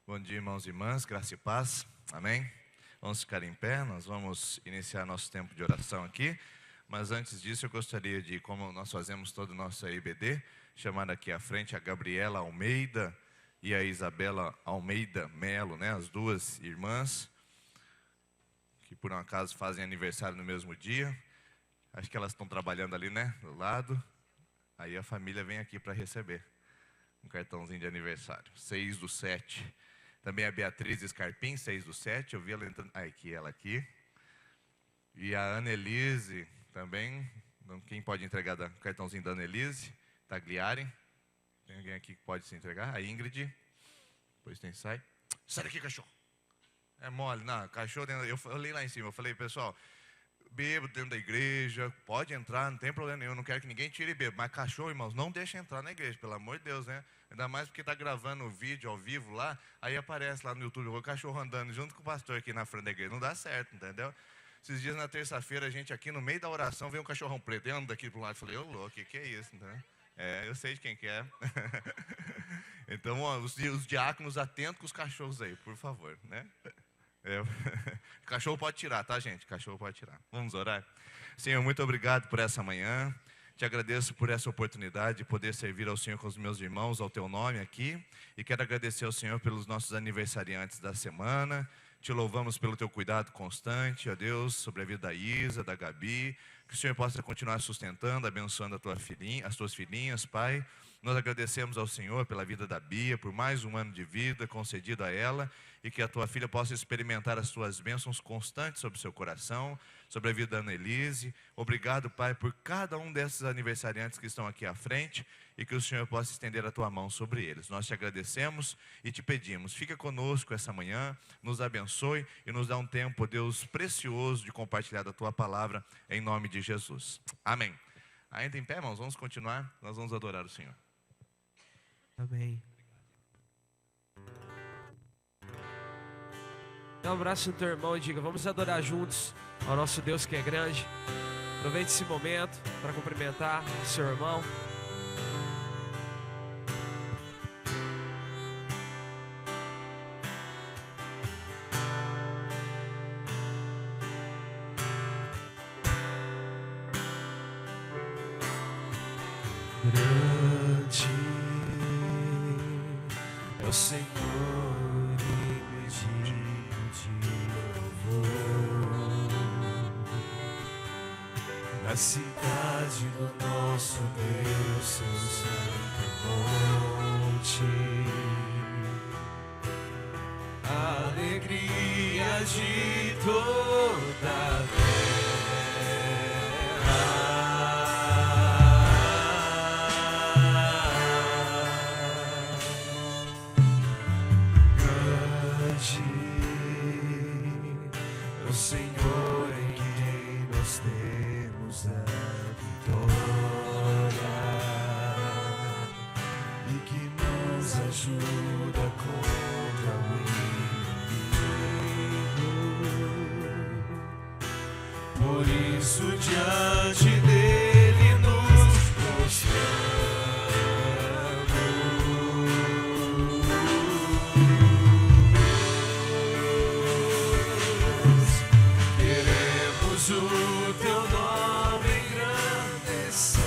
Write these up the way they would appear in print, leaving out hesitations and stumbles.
Bom dia, irmãos e irmãs, graça e paz, amém? Vamos ficar em pé, nós vamos iniciar nosso tempo de oração aqui, mas antes disso eu gostaria de, como nós fazemos todo o nosso IBD, chamar aqui à frente a Gabriela Almeida e a Isabela Almeida Melo, né? As duas irmãs, que por um acaso fazem aniversário no mesmo dia, acho que elas estão trabalhando ali, né, do lado, aí a família vem aqui para receber um cartãozinho de aniversário, 6/7. Também a Beatriz Scarpim, 6/7, eu vi ela entrando, aqui, ela aqui. E a Annelise também, quem pode entregar o cartãozinho da Annelise? Tagliari. Tem alguém aqui que pode se entregar? A Ingrid. Depois tem sai. Sai daqui, cachorro. É mole, não, cachorro dentro. Eu falei lá em cima, eu falei, pessoal, bêbado dentro da igreja, pode entrar, não tem problema nenhum, não quero que ninguém tire bêbado. Mas cachorro, irmãos, não deixa entrar na igreja, pelo amor de Deus, né? Ainda mais porque está gravando o vídeo ao vivo lá, aí aparece lá no YouTube o cachorro andando junto com o pastor aqui na frente da igreja. Não dá certo, entendeu? Esses dias na terça-feira, a gente aqui no meio da oração, vê um cachorrão preto, e anda daqui para um lado. Eu falei, ô louco, que é isso, entendeu? Eu sei de quem que é. Então, ó, os diáconos atentos com os cachorros aí, por favor, né? Cachorro pode tirar, tá, gente? Cachorro pode tirar. Vamos orar? Senhor, muito obrigado por essa manhã. Te agradeço por essa oportunidade de poder servir ao Senhor com os meus irmãos, ao teu nome aqui. E quero agradecer ao Senhor pelos nossos aniversariantes da semana. Te louvamos pelo teu cuidado constante, ó Deus, sobre a vida da Isa, da Gabi. Que o Senhor possa continuar sustentando, abençoando as tuas filhinhas, Pai. Nós agradecemos ao Senhor pela vida da Bia, por mais um ano de vida concedido a ela, e que a tua filha possa experimentar as tuas bênçãos constantes sobre o seu coração, sobre a vida da Annelise. Obrigado, Pai, por cada um desses aniversariantes que estão aqui à frente, e que o Senhor possa estender a tua mão sobre eles. Nós te agradecemos e te pedimos, fica conosco essa manhã, nos abençoe e nos dá um tempo, Deus, precioso de compartilhar da tua palavra, em nome de Jesus. Amém. Ainda em pé, irmãos, vamos continuar, nós vamos adorar o Senhor. Amém. Dá um abraço no teu irmão e diga, vamos adorar juntos ao nosso Deus que é grande. Aproveite esse momento para cumprimentar o seu irmão. Grande é o Senhor e digno de louvor. Na cidade do nosso Deus, seu santo monte, a alegria de toda a terra. O Senhor em quem nós temos a vitória e que nos ajuda contra o inimigo. Por isso diante dele nos prostramos. O teu nome engrandecer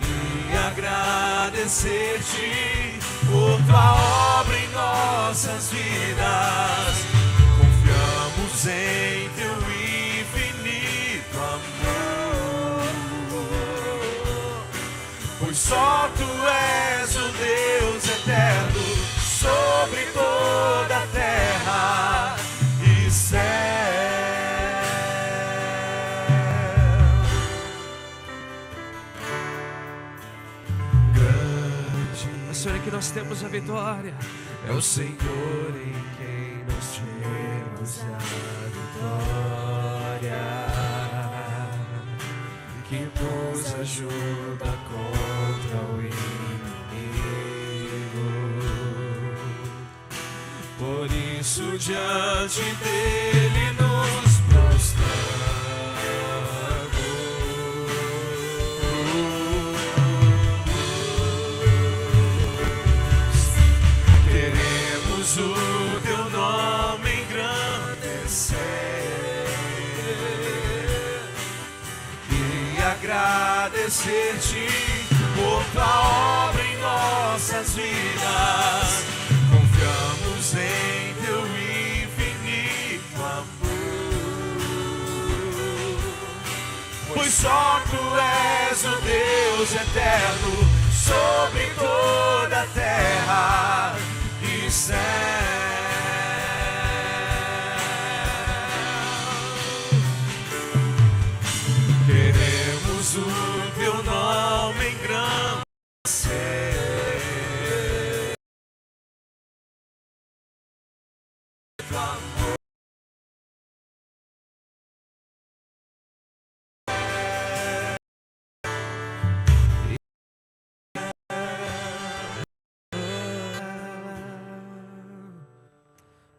e agradecer-te por tua obra em nossas vidas. Confiamos em teu infinito amor, pois só tu és o Deus eterno sobre toda a terra. Senhor, que nós temos a vitória. É o Senhor em quem nós temos a vitória, que nos ajuda contra o inimigo. Por isso diante dele nos prostramos. agradecer-te por tua obra em nossas vidas. Confiamos em teu infinito amor, pois só tu és o Deus eterno sobre toda a terra e céu. Queremos o teu nome engrandecer.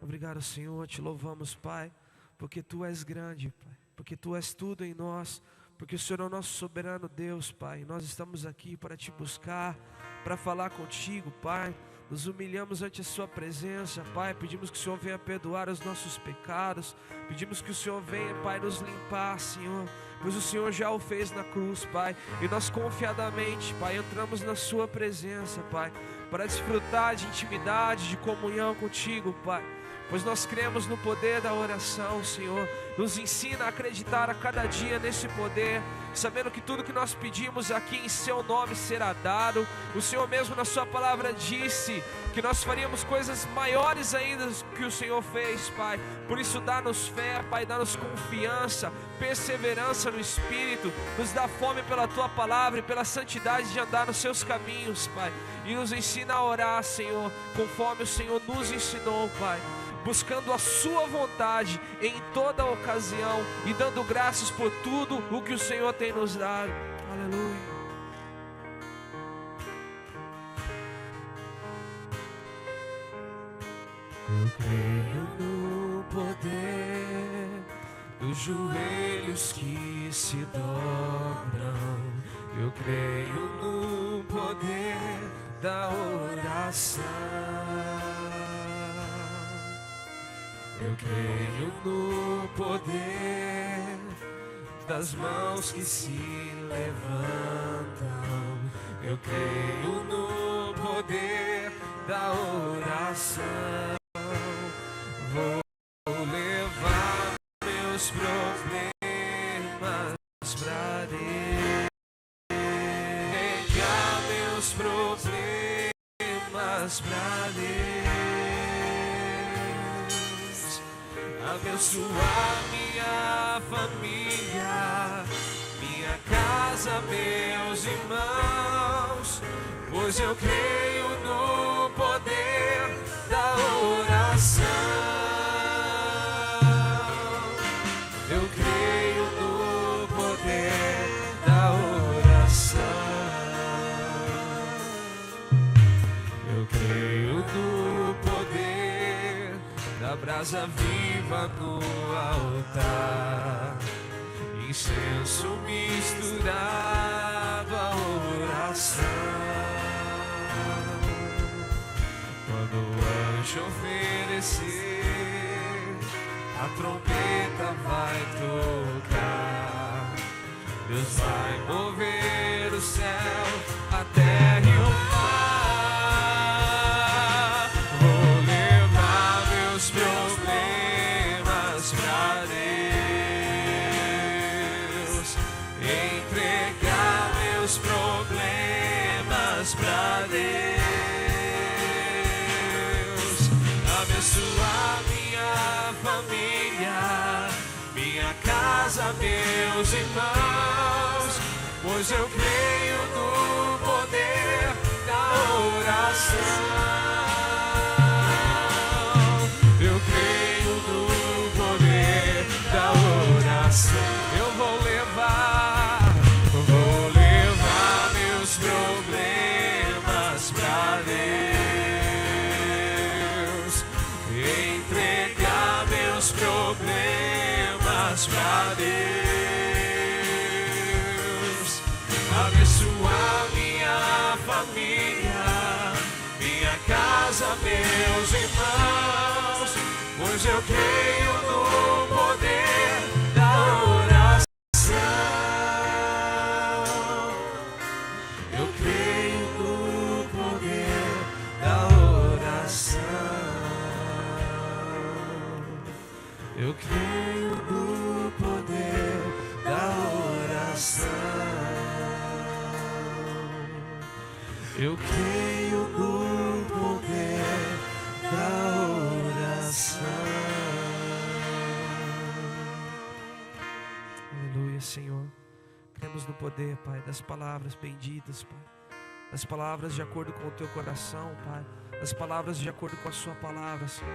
Obrigado, Senhor, te louvamos, Pai, porque Tu és grande, Pai, porque Tu és tudo em nós, porque o Senhor é o nosso soberano Deus, Pai. Nós estamos aqui para Te buscar, para falar contigo, Pai. Nos humilhamos ante a Sua presença, Pai. Pedimos que o Senhor venha perdoar os nossos pecados. Pedimos que o Senhor venha, Pai, nos limpar, Senhor, pois o Senhor já o fez na cruz, Pai. E nós confiadamente, Pai, entramos na Sua presença, Pai, para desfrutar de intimidade, de comunhão contigo, Pai. Pois nós cremos no poder da oração, Senhor. Nos ensina a acreditar a cada dia nesse poder, sabendo que tudo que nós pedimos aqui em Seu nome será dado. O Senhor mesmo na Sua palavra disse que nós faríamos coisas maiores ainda que o Senhor fez, Pai. Por isso dá-nos fé, Pai, dá-nos confiança, perseverança no Espírito. Nos dá fome pela Tua palavra e pela santidade de andar nos Seus caminhos, Pai. E nos ensina a orar, Senhor, conforme o Senhor nos ensinou, Pai, buscando a Sua vontade em toda ocasião e dando graças por tudo o que o Senhor tem nos dado. Aleluia. Eu creio no poder dos joelhos que se dobram. Eu creio no poder da oração. Eu creio no poder das mãos que se levantam. Eu creio no poder da oração. Vou levar meus problemas pra Deus. Negar meus problemas pra Deus. Abençoar minha família, minha casa, meus irmãos, pois eu creio no poder da oração. Eu creio no poder da oração. Eu creio no poder da brasa viva no altar, incenso misturado à oração. Quando o anjo oferecer, a trombeta vai tocar. Deus vai mover o céu, a terra e o mar. Vou levar meus problemas pra Deus, entregar meus problemas pra Deus. Abençoar minha família, minha casa, meus irmãos, pois eu creio no poder da oração. Eu creio no poder da oração. Eu vou levar meus problemas pra Deus, entregar meus problemas pra Deus. Abençoar minha família, minha casa, meus irmãos, pois eu creio no poder da oração. Eu creio no poder da oração. Aleluia, Senhor. Cremos no poder, Pai, das palavras benditas, Pai. Das palavras de acordo com o Teu coração, Pai. Das palavras de acordo com a Sua palavra, Senhor.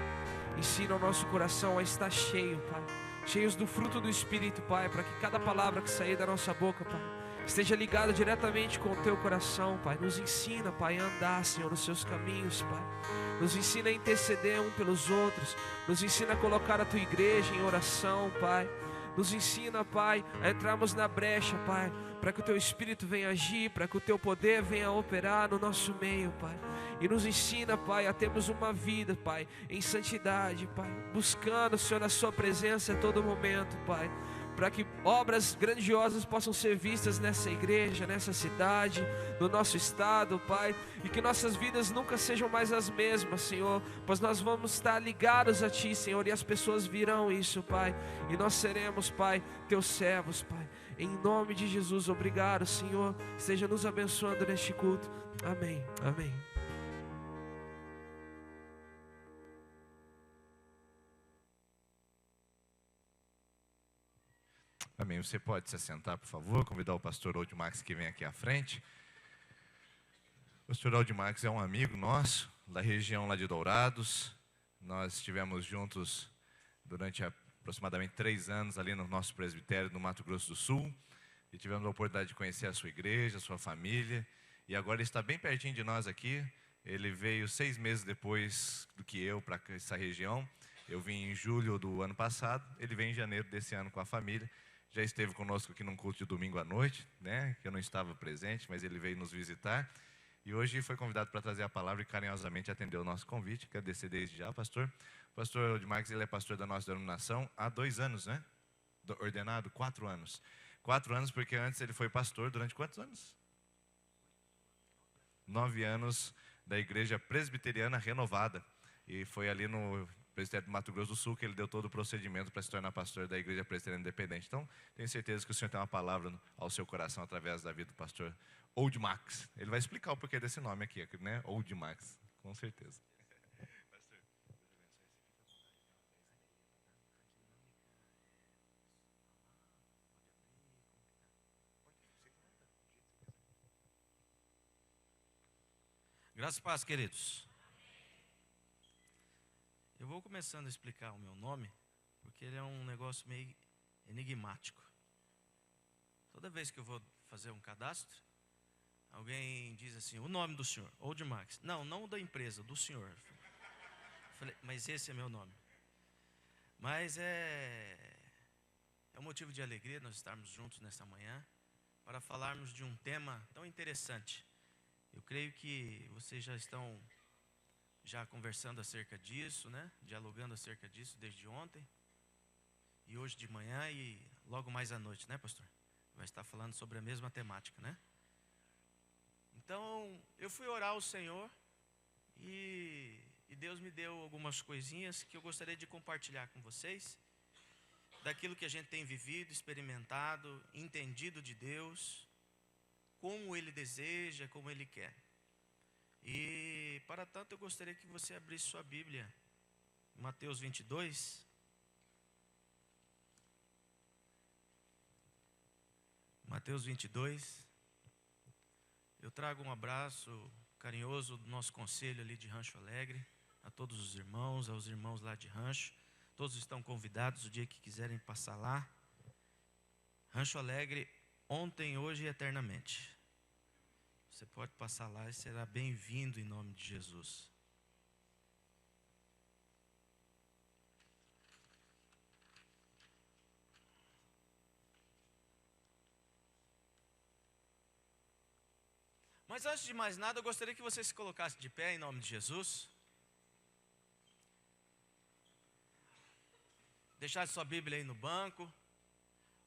Ensina o nosso coração a estar cheio, Pai. Cheios do fruto do Espírito, Pai. Para que cada palavra que sair da nossa boca, Pai, esteja ligada diretamente com o Teu coração, Pai. Nos ensina, Pai, a andar, Senhor, nos Seus caminhos, Pai. Nos ensina a interceder um pelos outros. Nos ensina a colocar a Tua igreja em oração, Pai. Nos ensina, Pai, a entrarmos na brecha, Pai, para que o Teu Espírito venha agir, para que o Teu poder venha operar no nosso meio, Pai. E nos ensina, Pai, a termos uma vida, Pai, em santidade, Pai, buscando, Senhor, a Sua presença a todo momento, Pai, para que obras grandiosas possam ser vistas nessa igreja, nessa cidade, no nosso estado, Pai, e que nossas vidas nunca sejam mais as mesmas, Senhor, pois nós vamos estar ligados a Ti, Senhor, e as pessoas virão isso, Pai, e nós seremos, Pai, Teus servos, Pai, em nome de Jesus. Obrigado, Senhor, esteja nos abençoando neste culto, amém, amém. Amém. Você pode se assentar, por favor, convidar o pastor Audimax que vem aqui à frente. O pastor Audimax é um amigo nosso, da região lá de Dourados. Nós estivemos juntos durante aproximadamente 3 anos ali no nosso presbitério no Mato Grosso do Sul. E tivemos a oportunidade de conhecer a sua igreja, a sua família. E agora ele está bem pertinho de nós aqui. Ele veio 6 meses depois do que eu para essa região. Eu vim em julho do ano passado, ele vem em janeiro desse ano com a família. Já esteve conosco aqui num culto de domingo à noite, né? Que eu não estava presente, mas ele veio nos visitar. E hoje foi convidado para trazer a palavra e carinhosamente atendeu o nosso convite. Agradecer desde já, pastor. O pastor Audimax, ele é pastor da nossa denominação há 2 anos, né? Ordenado 4 anos. 4 anos porque antes ele foi pastor durante quantos anos? 9 anos da Igreja Presbiteriana Renovada. E foi ali no presbitério do Mato Grosso do Sul que ele deu todo o procedimento para se tornar pastor da Igreja Presbiteriana Independente. Então, tenho certeza que o senhor tem uma palavra ao seu coração através da vida do pastor Audimax. Ele vai explicar o porquê desse nome aqui, né? Audimax, com certeza. Graças e paz, queridos. Eu vou começando a explicar o meu nome, porque ele é um negócio meio enigmático. Toda vez que eu vou fazer um cadastro, alguém diz assim, o nome do senhor, Audimax. Não da empresa, do senhor. Eu falei, mas esse é meu nome. Mas é um motivo de alegria nós estarmos juntos nesta manhã, para falarmos de um tema tão interessante. Eu creio que vocês já estão conversando acerca disso, né? Dialogando acerca disso desde ontem. E hoje de manhã e logo mais à noite, né, pastor? Vai estar falando sobre a mesma temática, né? Então, eu fui orar ao Senhor e Deus me deu algumas coisinhas que eu gostaria de compartilhar com vocês. Daquilo que a gente tem vivido, experimentado, entendido de Deus, como Ele deseja, como Ele quer. E, para tanto, eu gostaria que você abrisse sua Bíblia, Mateus 22. Mateus 22. Eu trago um abraço carinhoso do nosso conselho ali de Rancho Alegre, a todos os irmãos, aos irmãos lá de Rancho. Todos estão convidados o dia que quiserem passar lá. Rancho Alegre, ontem, hoje e eternamente. Você pode passar lá e será bem-vindo em nome de Jesus. Mas antes de mais nada, eu gostaria que você se colocasse de pé em nome de Jesus. Deixasse sua Bíblia aí no banco.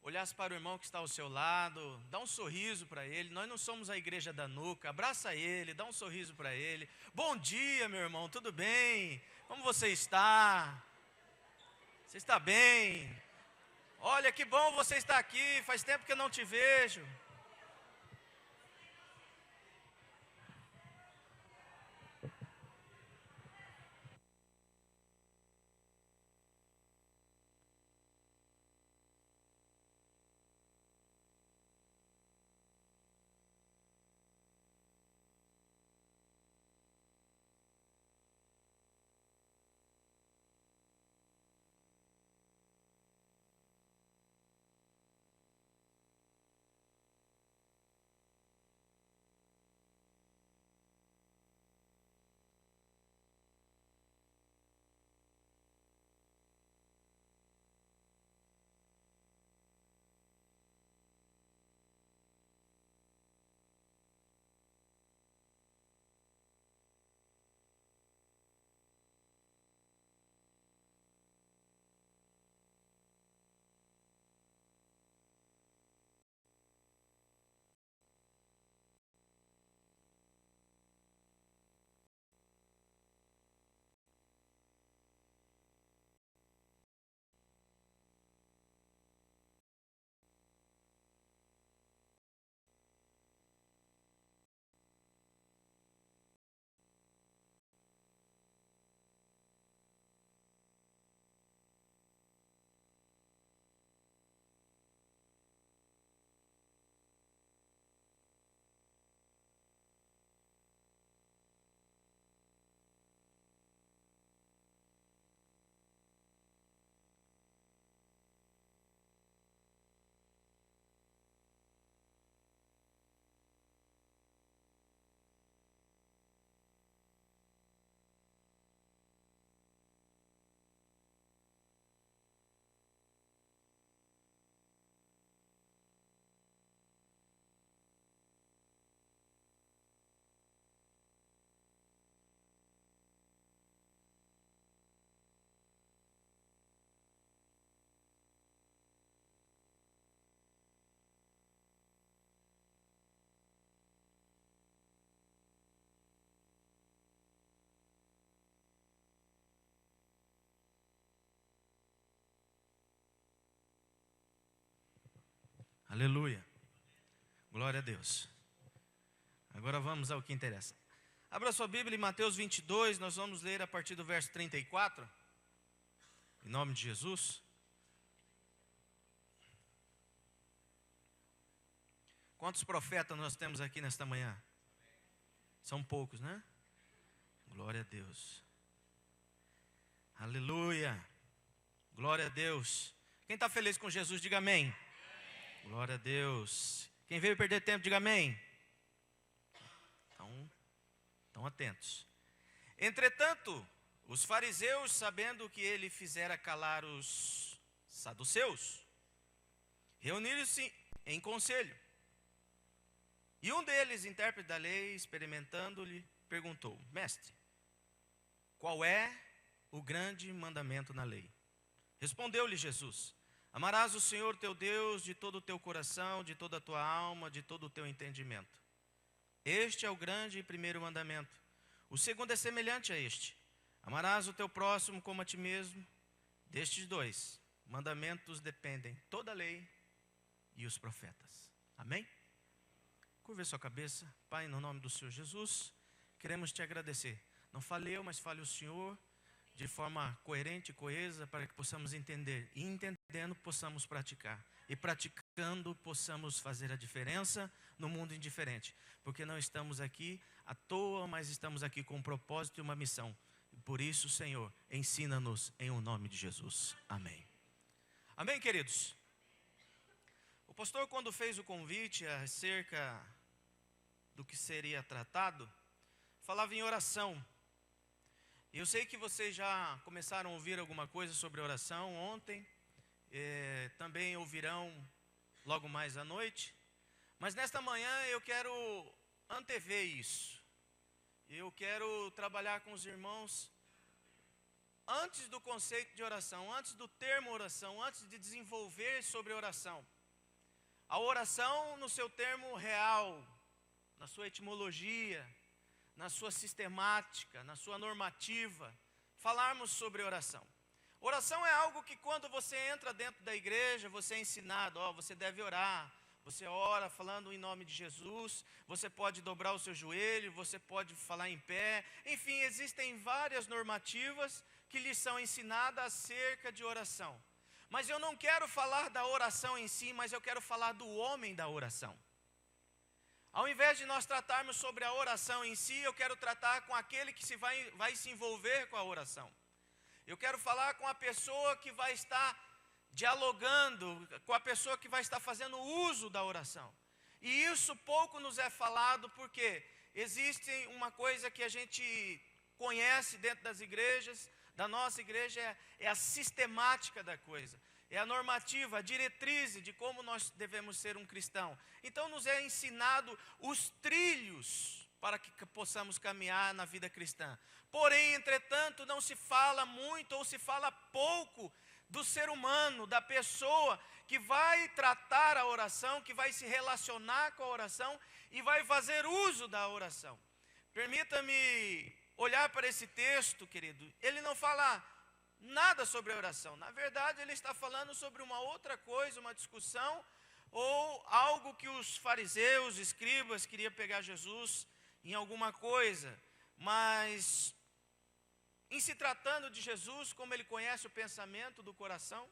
Olhasse para o irmão que está ao seu lado, dá um sorriso para ele. Nós não somos a igreja da nuca, abraça ele, dá um sorriso para ele. Bom dia, meu irmão, tudo bem? Como você está? Você está bem? Olha, que bom você estar aqui, faz tempo que eu não te vejo. Aleluia. Glória a Deus. Agora vamos ao que interessa. Abra sua Bíblia em Mateus 22, nós vamos ler a partir do verso 34. Em nome de Jesus. Quantos profetas nós temos aqui nesta manhã? São poucos, né? Glória a Deus. Aleluia. Glória a Deus. Quem está feliz com Jesus, diga amém. Glória a Deus. Quem veio perder tempo, diga amém. Estão atentos. Entretanto, os fariseus, sabendo que ele fizera calar os saduceus, reuniram-se em conselho. E um deles, intérprete da lei, experimentando-lhe, perguntou: Mestre, qual é o grande mandamento na lei? Respondeu-lhe Jesus: Amarás o Senhor teu Deus de todo o teu coração, de toda a tua alma, de todo o teu entendimento. Este é o grande e primeiro mandamento. O segundo é semelhante a este: amarás o teu próximo como a ti mesmo. Destes dois mandamentos dependem toda a lei e os profetas. Amém? Curva sua cabeça. Pai, no nome do Senhor Jesus, queremos te agradecer. Não fale eu, mas fale o Senhor, de forma coerente e coesa, para que possamos entender, e entendendo possamos praticar, e praticando possamos fazer a diferença no mundo indiferente, porque não estamos aqui à toa, mas estamos aqui com um propósito e uma missão. Por isso, Senhor, ensina-nos em o nome de Jesus. Amém. Amém, queridos? O pastor, quando fez o convite acerca do que seria tratado, falava em oração. Eu sei que vocês já começaram a ouvir alguma coisa sobre oração ontem, também ouvirão logo mais à noite, mas nesta manhã eu quero antever isso. Eu quero trabalhar com os irmãos antes do conceito de oração, antes do termo oração, antes de desenvolver sobre oração. A oração no seu termo real, na sua etimologia, na sua sistemática, na sua normativa, falarmos sobre oração. Oração é algo que quando você entra dentro da igreja, você é ensinado, você deve orar. Você ora falando em nome de Jesus, você pode dobrar o seu joelho, você pode falar em pé. Enfim, existem várias normativas que lhes são ensinadas acerca de oração. Mas eu não quero falar da oração em si, mas eu quero falar do homem da oração. Ao invés de nós tratarmos sobre a oração em si, eu quero tratar com aquele que vai se envolver com a oração. Eu quero falar com a pessoa que vai estar dialogando, com a pessoa que vai estar fazendo uso da oração. E isso pouco nos é falado, porque existe uma coisa que a gente conhece dentro das igrejas, da nossa igreja, é a sistemática da coisa. É a normativa, a diretriz de como nós devemos ser um cristão. Então nos é ensinado os trilhos para que possamos caminhar na vida cristã. Porém, entretanto, não se fala muito ou se fala pouco do ser humano, da pessoa que vai tratar a oração, que vai se relacionar com a oração e vai fazer uso da oração. Permita-me olhar para esse texto, querido. Ele não fala nada sobre a oração. Na verdade, ele está falando sobre uma outra coisa, uma discussão, ou algo que os fariseus, escribas, queriam pegar Jesus em alguma coisa. Mas, em se tratando de Jesus, como ele conhece o pensamento do coração,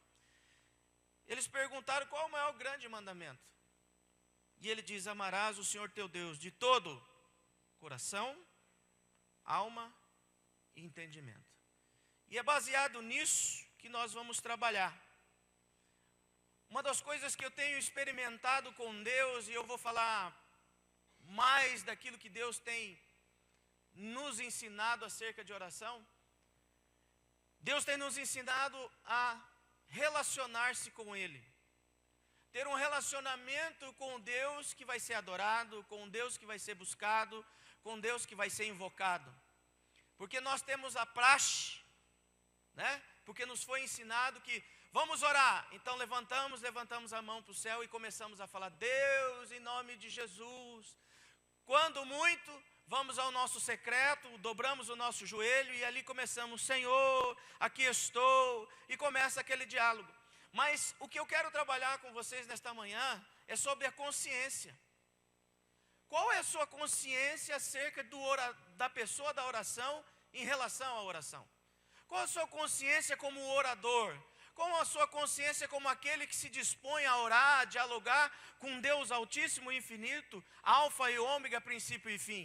eles perguntaram qual é o maior grande mandamento. E ele diz: amarás o Senhor teu Deus de todo coração, alma e entendimento. E é baseado nisso que nós vamos trabalhar. Uma das coisas que eu tenho experimentado com Deus, e eu vou falar mais daquilo que Deus tem nos ensinado acerca de oração. Deus tem nos ensinado a relacionar-se com Ele. Ter um relacionamento com Deus que vai ser adorado, com Deus que vai ser buscado, com Deus que vai ser invocado. Porque nós temos a praxe, né? Porque nos foi ensinado que vamos orar. Então levantamos a mão para o céu e começamos a falar: Deus, em nome de Jesus. Quando muito, vamos ao nosso secreto, dobramos o nosso joelho e ali começamos: Senhor, aqui estou. E começa aquele diálogo. Mas o que eu quero trabalhar com vocês nesta manhã é sobre a consciência. Qual é a sua consciência acerca da pessoa da oração em relação à oração? Qual a sua consciência como orador? Qual a sua consciência como aquele que se dispõe a orar, a dialogar com Deus Altíssimo e Infinito, Alfa e Ômega, princípio e fim?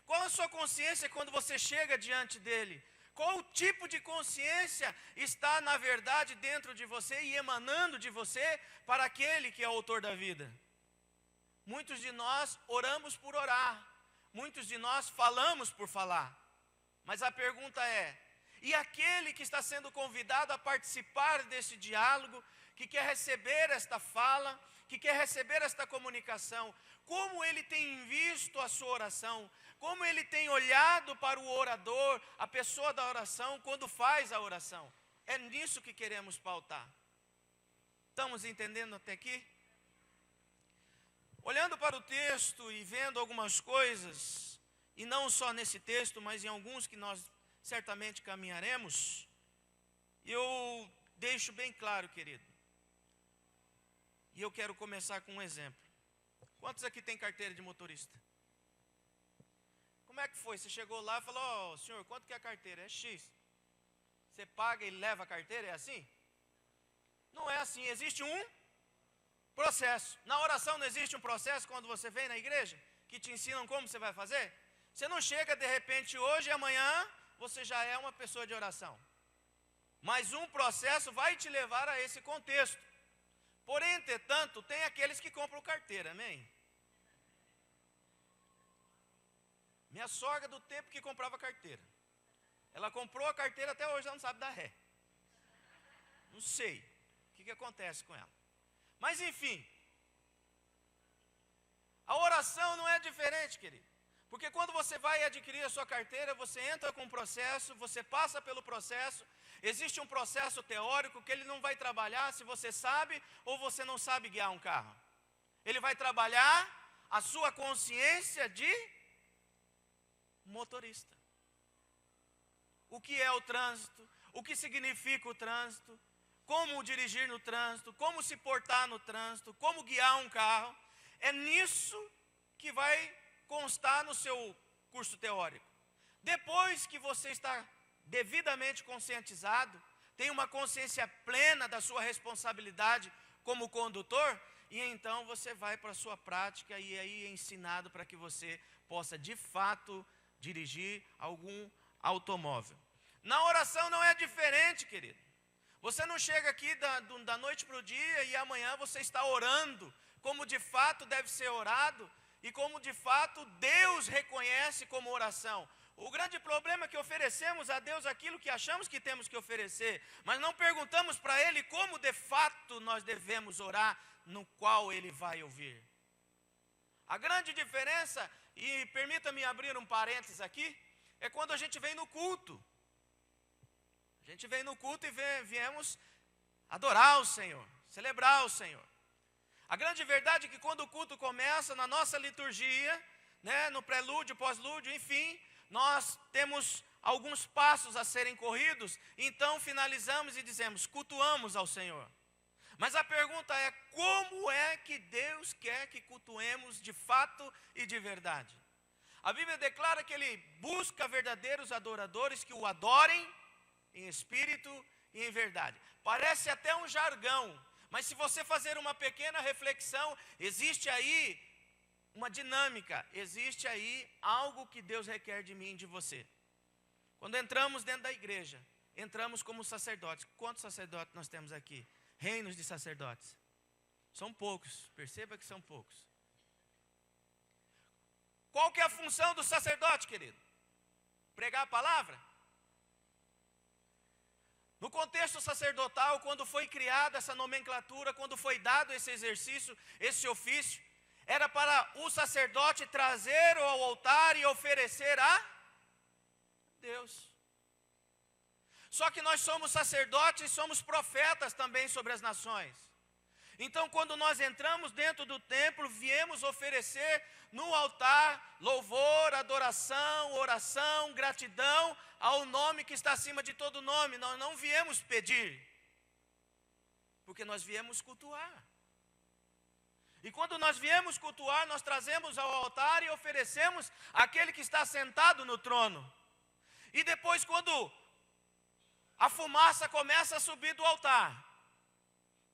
Qual a sua consciência quando você chega diante dele? Qual tipo de consciência está, na verdade, dentro de você e emanando de você para aquele que é o autor da vida? Muitos de nós oramos por orar, muitos de nós falamos por falar. Mas a pergunta é, e aquele que está sendo convidado a participar desse diálogo, que quer receber esta fala, que quer receber esta comunicação, como ele tem visto a sua oração, como ele tem olhado para o orador, a pessoa da oração, quando faz a oração? É nisso que queremos pautar. Estamos entendendo até aqui? Olhando para o texto e vendo algumas coisas, e não só nesse texto, mas em alguns que nós certamente caminharemos, eu deixo bem claro, querido, e eu quero começar com um exemplo. Quantos aqui tem carteira de motorista? Como é que foi? Você chegou lá e falou, senhor, quanto que é a carteira? É X. Você paga e leva a carteira, é assim? Não é assim, existe um processo. Na oração não existe um processo quando você vem na igreja, que te ensinam como você vai fazer? Você não chega de repente hoje e amanhã você já é uma pessoa de oração. Mas um processo vai te levar a esse contexto. Porém, entretanto, tem aqueles que compram carteira, amém? Minha sogra do tempo que comprava carteira. Ela comprou a carteira, até hoje ela não sabe dar ré. Não sei o que acontece com ela. Mas enfim, a oração não é diferente, querido. Porque quando você vai adquirir a sua carteira, você entra com um processo, você passa pelo processo. Existe um processo teórico que ele não vai trabalhar se você sabe ou você não sabe guiar um carro. Ele vai trabalhar a sua consciência de motorista. O que é o trânsito, o que significa o trânsito, como dirigir no trânsito, como se portar no trânsito, como guiar um carro. É nisso que vai constar no seu curso teórico. Depois que você está devidamente conscientizado, tem uma consciência plena da sua responsabilidade como condutor, e então você vai para a sua prática e aí é ensinado para que você possa de fato dirigir algum automóvel. Na oração não é diferente, querido. Você não chega aqui da noite para o dia e amanhã você está orando como de fato deve ser orado e como de fato Deus reconhece como oração. O grande problema é que oferecemos a Deus aquilo que achamos que temos que oferecer, mas não perguntamos para Ele como de fato nós devemos orar, no qual Ele vai ouvir. A grande diferença, e permita-me abrir um parênteses aqui, é quando a gente vem no culto. A gente vem no culto e viemos adorar o Senhor, celebrar o Senhor. A grande verdade é que quando o culto começa, na nossa liturgia, né, no prelúdio, pós-lúdio, enfim, nós temos alguns passos a serem corridos, então finalizamos e dizemos, cultuamos ao Senhor. Mas a pergunta é, como é que Deus quer que cultuemos de fato e de verdade? A Bíblia declara que Ele busca verdadeiros adoradores que o adorem em espírito e em verdade. Parece até um jargão, mas se você fazer uma pequena reflexão, existe aí uma dinâmica, existe aí algo que Deus requer de mim e de você. Quando entramos dentro da igreja, entramos como sacerdotes. Quantos sacerdotes nós temos aqui? Reinos de sacerdotes. São poucos, perceba que são poucos. Qual que é a função do sacerdote, querido? Pregar a palavra? No contexto sacerdotal, quando foi criada essa nomenclatura, quando foi dado esse exercício, esse ofício, era para o sacerdote trazer ao altar e oferecer a Deus. Só que nós somos sacerdotes e somos profetas também sobre as nações. Então, quando nós entramos dentro do templo, viemos oferecer no altar louvor, adoração, oração, gratidão ao nome que está acima de todo nome. Nós não viemos pedir. Porque nós viemos cultuar. E quando nós viemos cultuar, nós trazemos ao altar e oferecemos àquele que está sentado no trono. E depois, quando a fumaça começa a subir do altar,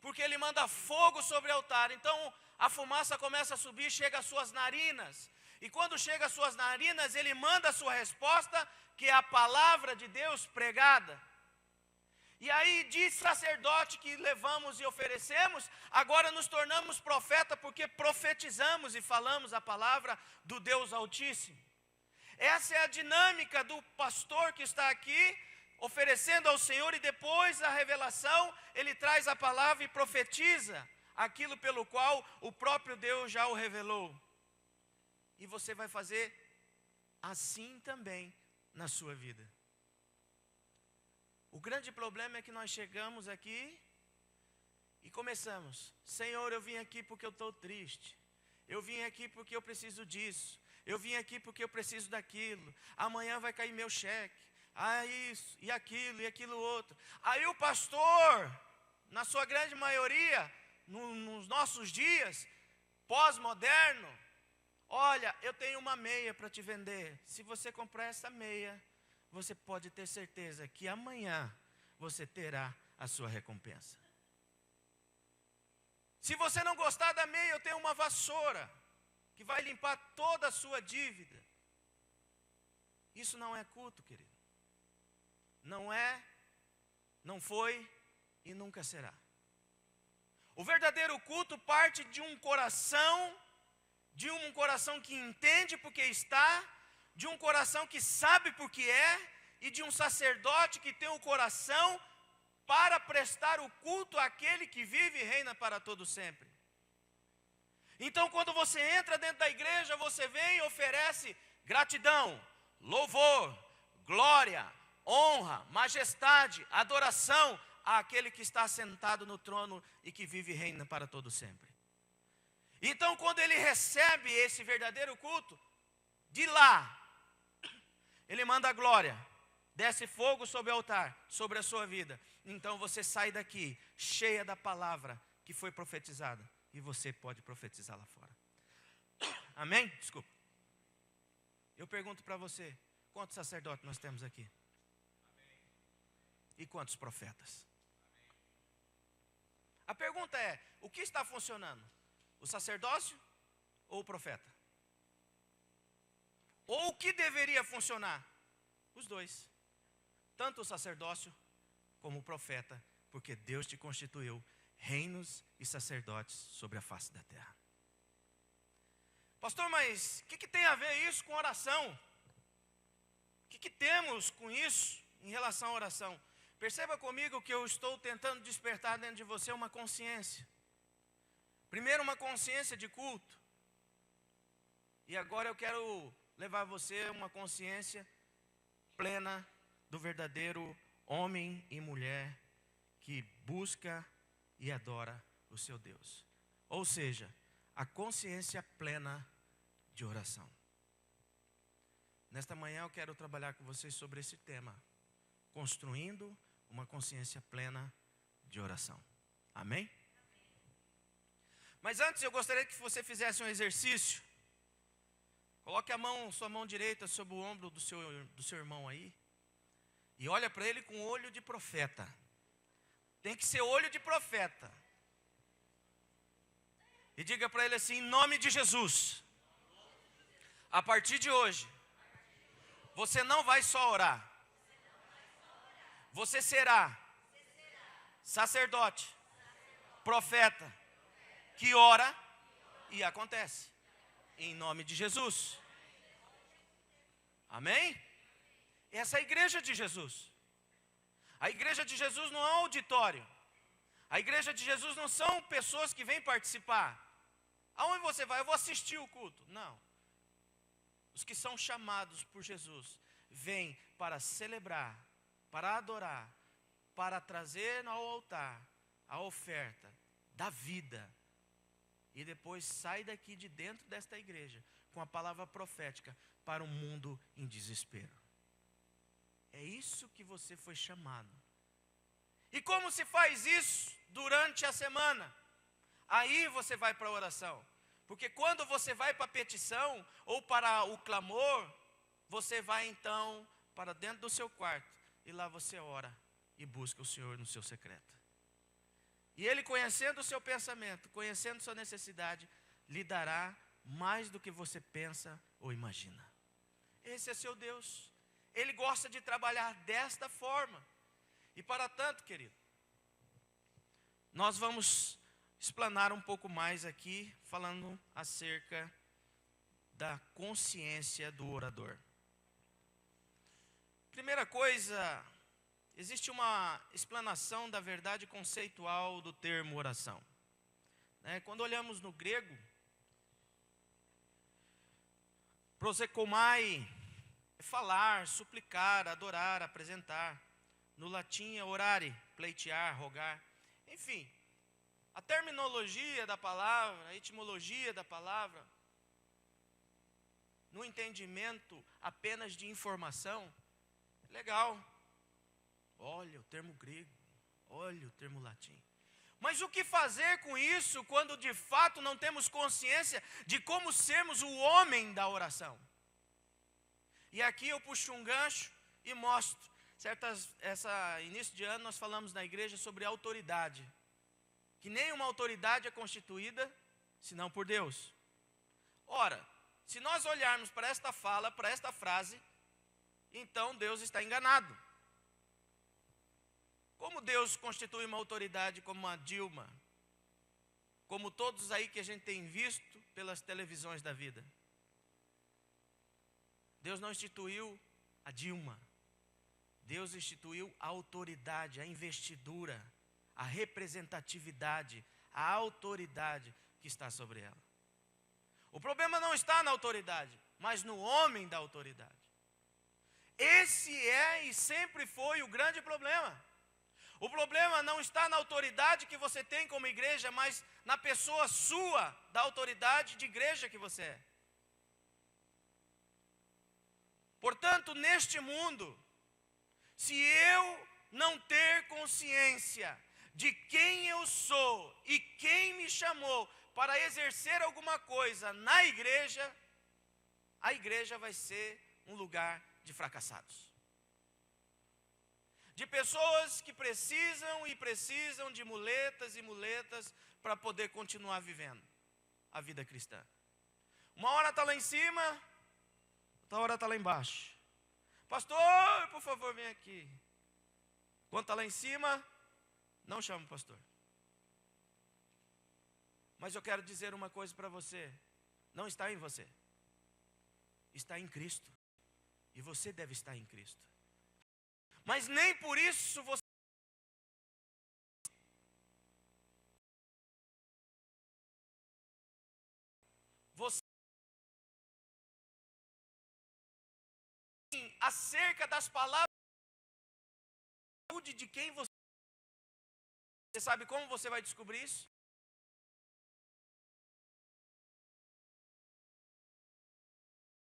porque ele manda fogo sobre o altar, então a fumaça começa a subir, chega às suas narinas. E quando chega às suas narinas, ele manda a sua resposta, que é a palavra de Deus pregada. E aí, de sacerdote que levamos e oferecemos, agora nos tornamos profeta, porque profetizamos e falamos a palavra do Deus Altíssimo. Essa é a dinâmica do pastor que está aqui, oferecendo ao Senhor, e depois da revelação, ele traz a palavra e profetiza aquilo pelo qual o próprio Deus já o revelou. E você vai fazer assim também na sua vida. O grande problema é que nós chegamos aqui e começamos: Senhor, eu vim aqui porque eu estou triste. Eu vim aqui porque eu preciso disso. Eu vim aqui porque eu preciso daquilo. Amanhã vai cair meu cheque. Isso, e aquilo outro. Aí o pastor, na sua grande maioria, nos nossos dias, pós-moderno, olha, eu tenho uma meia para te vender. Se você comprar essa meia, você pode ter certeza que amanhã você terá a sua recompensa. Se você não gostar da meia, eu tenho uma vassoura que vai limpar toda a sua dívida. Isso não é culto, querido. Não é, não foi e nunca será. O verdadeiro culto parte de um coração que entende porque está, de um coração que sabe porque é, e de um sacerdote que tem o coração para prestar o culto àquele que vive e reina para todo sempre. Então, quando você entra dentro da igreja, você vem e oferece gratidão, louvor, glória, honra, majestade, adoração àquele que está sentado no trono e que vive e reina para todo sempre. Então, quando ele recebe esse verdadeiro culto, de lá, ele manda a glória, desce fogo sobre o altar, sobre a sua vida. Então você sai daqui cheia da palavra que foi profetizada, e você pode profetizar lá fora. Amém? Desculpa. Eu pergunto para você, quantos sacerdotes nós temos aqui? E quantos profetas? A pergunta é, o que está funcionando? O sacerdócio ou o profeta? Ou o que deveria funcionar? Os dois. Tanto o sacerdócio como o profeta, porque Deus te constituiu reinos e sacerdotes sobre a face da terra. Pastor, mas o que tem a ver isso com oração? O que temos com isso em relação à oração? Perceba comigo que eu estou tentando despertar dentro de você uma consciência. Primeiro, uma consciência de culto. E agora eu quero levar você a uma consciência plena do verdadeiro homem e mulher que busca e adora o seu Deus. Ou seja, a consciência plena de oração. Nesta manhã eu quero trabalhar com vocês sobre esse tema, construindo uma consciência plena de oração. Amém? Mas antes eu gostaria que você fizesse um exercício. Coloque sua mão direita sobre o ombro do seu irmão aí. E olha para ele com olho de profeta. Tem que ser olho de profeta. E diga para ele assim, em nome de Jesus. A partir de hoje, você não vai só orar. Você será sacerdote, profeta, que ora e acontece. Em nome de Jesus. Amém? Essa é a igreja de Jesus. A igreja de Jesus não é um auditório. A igreja de Jesus não são pessoas que vêm participar. Aonde você vai? Eu vou assistir o culto. Não. Os que são chamados por Jesus vêm para celebrar, para adorar, para trazer ao altar a oferta da vida. E depois sai daqui de dentro desta igreja com a palavra profética para um mundo em desespero. É isso que você foi chamado. E como se faz isso? durante a semana. Aí você vai para a oração. Porque quando você vai para a petição ou para o clamor, você vai então para dentro do seu quarto e lá você ora e busca o Senhor no seu secreto. E Ele, conhecendo o seu pensamento, conhecendo sua necessidade, lhe dará mais do que você pensa ou imagina. Esse é seu Deus. Ele gosta de trabalhar desta forma. E para tanto, querido, nós vamos explanar um pouco mais aqui, falando acerca da consciência do orador. Primeira coisa, existe uma explanação da verdade conceitual do termo oração. Quando olhamos no grego, prosekomai é falar, suplicar, adorar, apresentar. No latim é orare, pleitear, rogar. Enfim, a terminologia da palavra, a etimologia da palavra, no entendimento apenas de informação, legal. Olha o termo grego, olha o termo latim. Mas o que fazer com isso quando de fato não temos consciência de como sermos o homem da oração? E aqui eu puxo um gancho e mostro. Início de ano nós falamos na igreja sobre autoridade. Que nenhuma autoridade é constituída senão por Deus. Ora, se nós olharmos para esta fala, para esta frase, então Deus está enganado. Como Deus constitui uma autoridade como a Dilma? Como todos aí que a gente tem visto pelas televisões da vida. Deus não instituiu a Dilma. Deus instituiu a autoridade, a investidura, a representatividade, a autoridade que está sobre ela. O problema não está na autoridade, mas no homem da autoridade. Esse é e sempre foi o grande problema. O problema não está na autoridade que você tem como igreja, mas na pessoa sua, da autoridade de igreja que você é. Portanto, neste mundo, se eu não ter consciência de quem eu sou e quem me chamou para exercer alguma coisa na igreja, a igreja vai ser um lugar de fracassados. De pessoas que precisam de muletas e muletas para poder continuar vivendo a vida cristã. Uma hora está lá em cima, outra hora está lá embaixo. Pastor, por favor, vem aqui. Quando está lá em cima, não chama o pastor. Mas eu quero dizer uma coisa para você. Não está em você. Está em Cristo. E você deve estar em Cristo. Mas nem por isso você acerca das palavras de quem você sabe como você vai descobrir isso?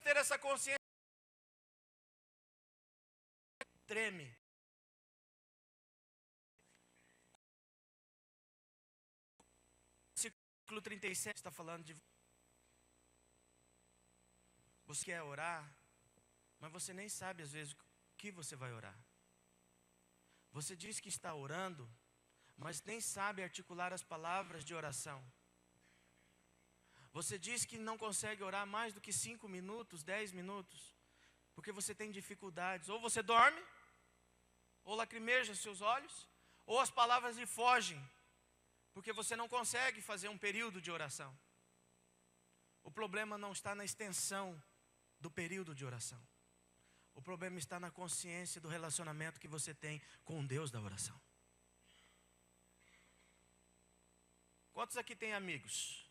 Ter essa consciência treme. Versículo 37 está falando de você quer orar, mas você nem sabe às vezes o que você vai orar. Você diz que está orando, mas nem sabe articular as palavras de oração. Você diz que não consegue orar mais do que 5 minutos, 10 minutos, porque você tem dificuldades. Ou você dorme, ou lacrimeja seus olhos, ou as palavras lhe fogem, porque você não consegue fazer um período de oração. O problema não está na extensão do período de oração. O problema está na consciência do relacionamento que você tem com o Deus da oração. Quantos aqui têm amigos?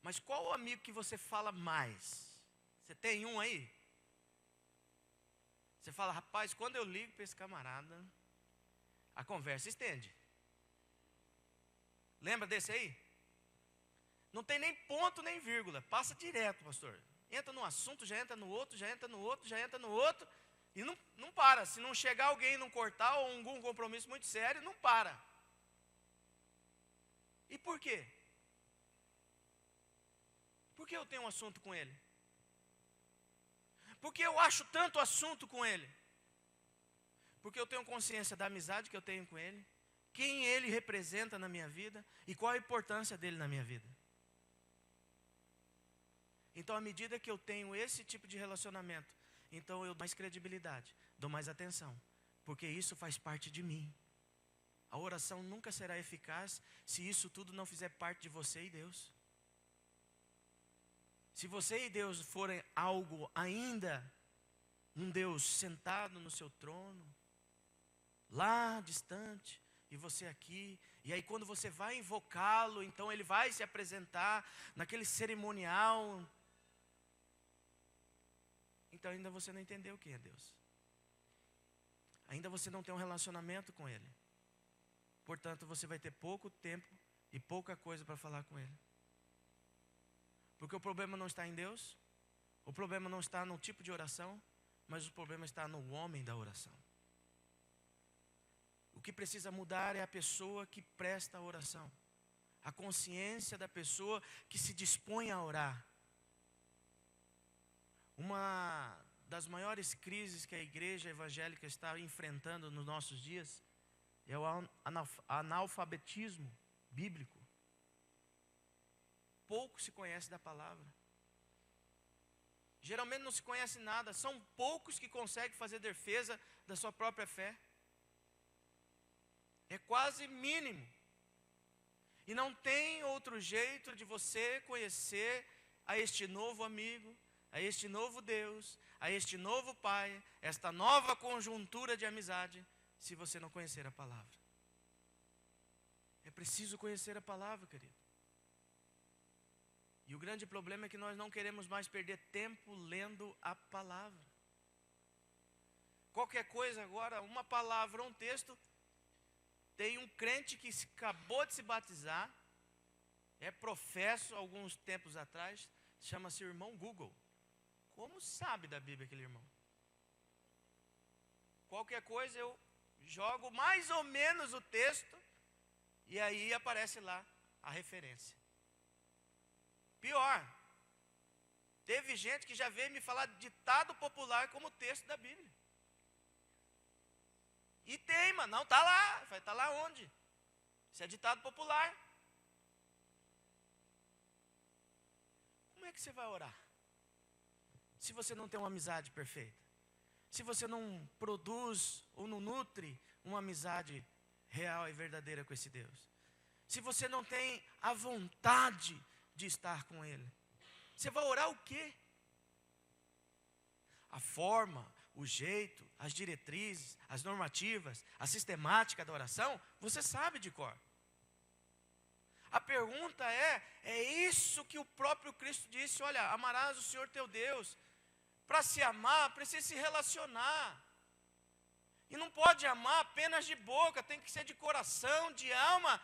Mas qual o amigo que você fala mais? Você tem um aí? Você fala, rapaz, quando eu ligo para esse camarada, a conversa estende. Lembra desse aí? Não tem nem ponto nem vírgula, passa direto, pastor. Entra num assunto, já entra no outro, já entra no outro, já entra no outro. E não para. Se não chegar alguém não cortar, ou algum compromisso muito sério, não para. E por quê? Por que eu tenho um assunto com ele? Por que eu acho tanto assunto com ele? Porque eu tenho consciência da amizade que eu tenho com ele, quem ele representa na minha vida e qual a importância dele na minha vida. Então, à medida que eu tenho esse tipo de relacionamento, então eu dou mais credibilidade, dou mais atenção, porque isso faz parte de mim. A oração nunca será eficaz se isso tudo não fizer parte de você e Deus. Se você e Deus forem algo ainda, um Deus sentado no seu trono, lá distante, e você aqui, e aí quando você vai invocá-lo, então ele vai se apresentar naquele cerimonial. Então ainda você não entendeu quem é Deus. Ainda você não tem um relacionamento com ele. Portanto, você vai ter pouco tempo e pouca coisa para falar com ele. Porque o problema não está em Deus, o problema não está no tipo de oração, mas o problema está no homem da oração. O que precisa mudar é a pessoa que presta a oração, a consciência da pessoa que se dispõe a orar. Uma das maiores crises que a igreja evangélica está enfrentando nos nossos dias é o analfabetismo bíblico. Pouco se conhece da palavra. Geralmente não se conhece nada. São poucos que conseguem fazer defesa da sua própria fé. É quase mínimo. E não tem outro jeito de você conhecer a este novo amigo, a este novo Deus, a este novo Pai, esta nova conjuntura de amizade, se você não conhecer a palavra. É preciso conhecer a palavra, querido. E o grande problema é que nós não queremos mais perder tempo lendo a palavra. Qualquer coisa agora, uma palavra, um texto. Tem um crente que acabou de se batizar, é professo alguns tempos atrás, chama-se irmão Google. Como sabe da Bíblia aquele irmão? Qualquer coisa eu jogo mais ou menos o texto e aí aparece lá a referência. Pior, teve gente que já veio me falar ditado popular como texto da Bíblia. E teima, não, está lá. Vai estar lá onde? Isso é ditado popular. Como é que você vai orar? Se você não tem uma amizade perfeita. Se você não produz ou não nutre uma amizade real e verdadeira com esse Deus. Se você não tem a vontade de estar com Ele. Você vai orar o quê? A forma, o jeito, as diretrizes, as normativas, a sistemática da oração, você sabe de cor. A pergunta é isso que o próprio Cristo disse, olha, amarás o Senhor teu Deus. Para se amar, precisa se relacionar. E não pode amar apenas de boca, tem que ser de coração, de alma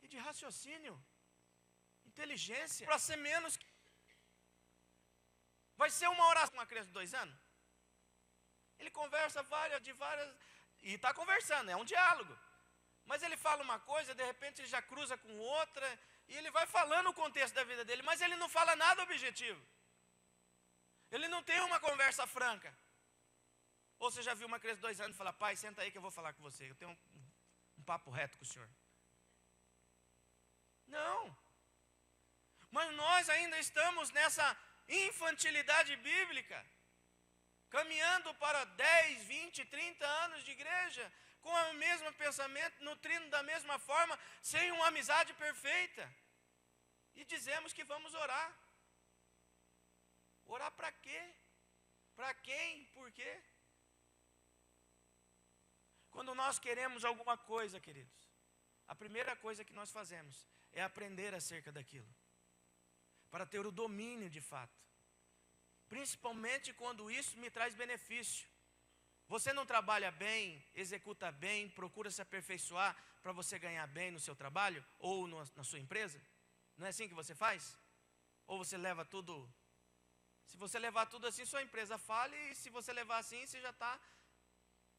e de raciocínio, inteligência, para ser menos. Vai ser uma oração com uma criança de 2 anos? Ele conversa de várias, e está conversando, é um diálogo. Mas ele fala uma coisa, de repente ele já cruza com outra, e ele vai falando o contexto da vida dele, mas ele não fala nada objetivo. Ele não tem uma conversa franca. Ou você já viu uma criança de 2 anos e fala, pai, senta aí que eu vou falar com você, eu tenho um papo reto com o senhor. Não. Mas nós ainda estamos nessa infantilidade bíblica, caminhando para 10, 20, 30 anos de igreja, com o mesmo pensamento, nutrindo da mesma forma, sem uma amizade perfeita. E dizemos que vamos orar. Orar para quê? Para quem? Por quê? Quando nós queremos alguma coisa, queridos, a primeira coisa que nós fazemos é aprender acerca daquilo, para ter o domínio de fato. Principalmente quando isso me traz benefício. Você não trabalha bem, executa bem, procura se aperfeiçoar para você ganhar bem no seu trabalho ou na sua empresa? Não é assim que você faz? Ou você leva tudo Se você levar tudo assim, sua empresa falha, e se você levar assim, você já está,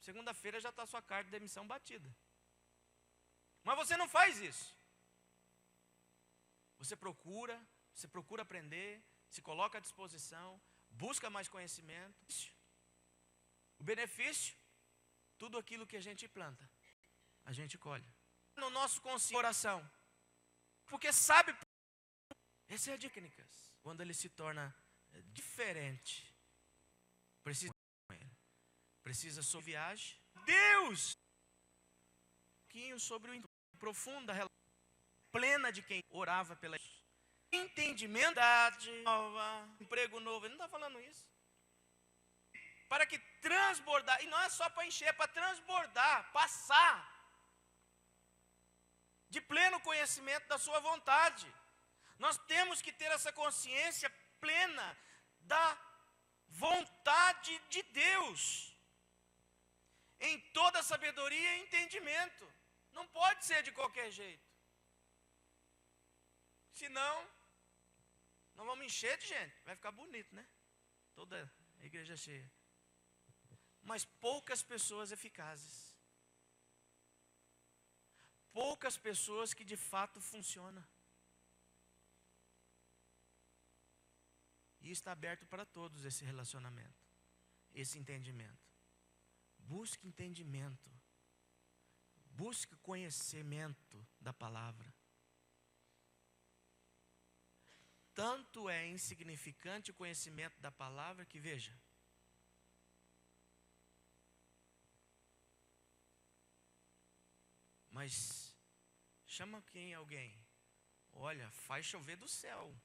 segunda-feira já está sua carta de demissão batida. Mas você não faz isso. Você procura aprender, se coloca à disposição, busca mais conhecimento. O benefício, tudo aquilo que a gente planta, a gente colhe. No nosso coração, porque sabe, essa é a dica, quando ele se torna diferente, precisa com ele, precisa sobre viagem. Deus, um pouquinho sobre o profunda relação plena de quem orava pela entendimento, nova, emprego novo. Ele não está falando isso. Para que transbordar, e não é só para encher, é para transbordar, passar de pleno conhecimento da sua vontade. Nós temos que ter essa consciência plena da vontade de Deus, em toda sabedoria e entendimento. Não pode ser de qualquer jeito. Senão, nós vamos encher de gente. Vai ficar bonito, né? Toda a igreja cheia. Mas poucas pessoas eficazes. Poucas pessoas que de fato funcionam. E está aberto para todos esse relacionamento, esse entendimento. Busque entendimento. Busque conhecimento da palavra. Tanto é insignificante o conhecimento da palavra que, veja, mas chama alguém, olha, faz chover do céu,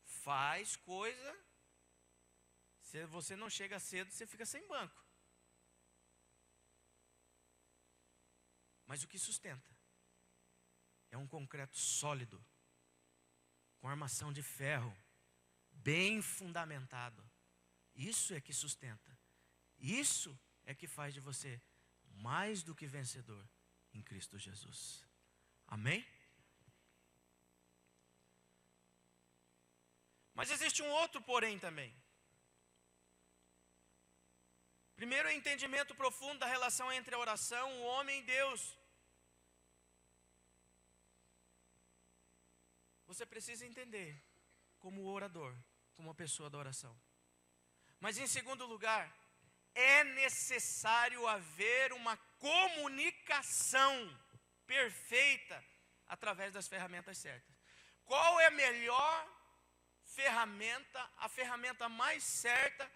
faz coisa, se você não chega cedo, você fica sem banco. Mas o que sustenta é um concreto sólido, com armação de ferro, bem fundamentado. Isso é que sustenta. Isso é que faz de você mais do que vencedor em Cristo Jesus. Amém? Mas existe um outro porém também. Primeiro é o entendimento profundo da relação entre a oração, o homem e Deus. Você precisa entender como orador, como uma pessoa da oração. Mas em segundo lugar, é necessário haver uma comunicação perfeita através das ferramentas certas. Qual é a melhor ferramenta, a ferramenta mais certa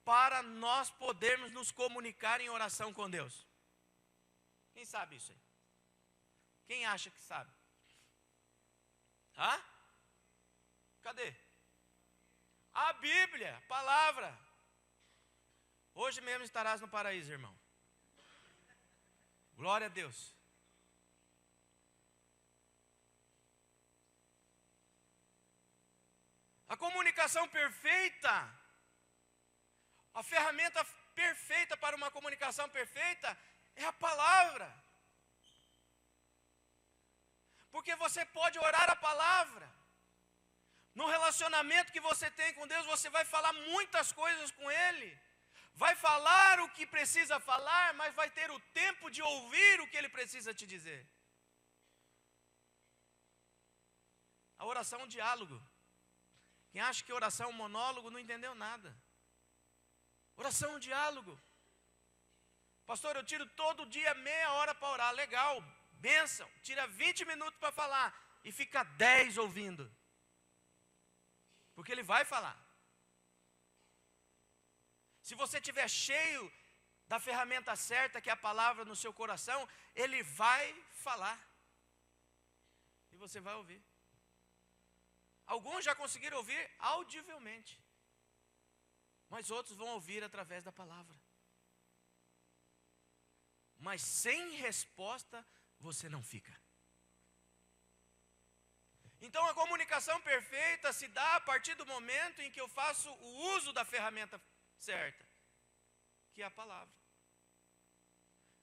para nós podermos nos comunicar em oração com Deus? Quem sabe isso aí? Quem acha que sabe? Hã? Cadê? A Bíblia, a palavra. Hoje mesmo estarás no paraíso, irmão. Glória a Deus. A comunicação perfeita, a ferramenta perfeita para uma comunicação perfeita é a palavra. Porque você pode orar a palavra. No relacionamento que você tem com Deus, você vai falar muitas coisas com Ele. Vai falar o que precisa falar, mas vai ter o tempo de ouvir o que Ele precisa te dizer. A oração é um diálogo. Quem acha que oração é um monólogo não entendeu nada. Oração é um diálogo. Pastor, eu tiro todo dia meia hora para orar. Legal, bênção. Tira 20 minutos para falar e fica 10 ouvindo. Porque Ele vai falar. Se você estiver cheio da ferramenta certa, que é a palavra no seu coração, Ele vai falar. E você vai ouvir. Alguns já conseguiram ouvir audivelmente. Mas outros vão ouvir através da palavra. Mas sem resposta, você não fica. Então a comunicação perfeita se dá a partir do momento em que eu faço o uso da ferramenta certa, que é a palavra.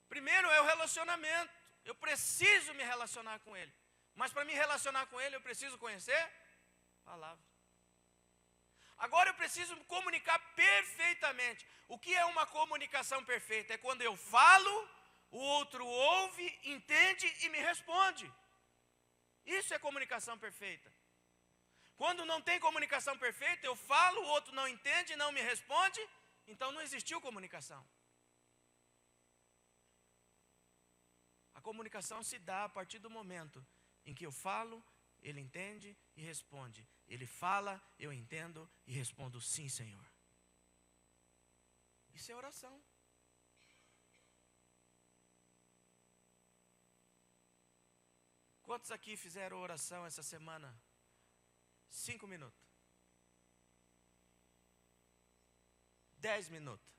Primeiro é o relacionamento. Eu preciso me relacionar com Ele. Mas para me relacionar com Ele, eu preciso conhecer a palavra. Agora eu preciso me comunicar perfeitamente. O que é uma comunicação perfeita? É quando eu falo, o outro ouve, entende e me responde. Isso é comunicação perfeita. Quando não tem comunicação perfeita, eu falo, o outro não entende, não me responde, então não existiu comunicação. A comunicação se dá a partir do momento em que eu falo, ele entende e responde. Ele fala, eu entendo e respondo sim, Senhor. Isso é oração. Quantos aqui fizeram oração essa semana? 5 minutos. 10 minutos.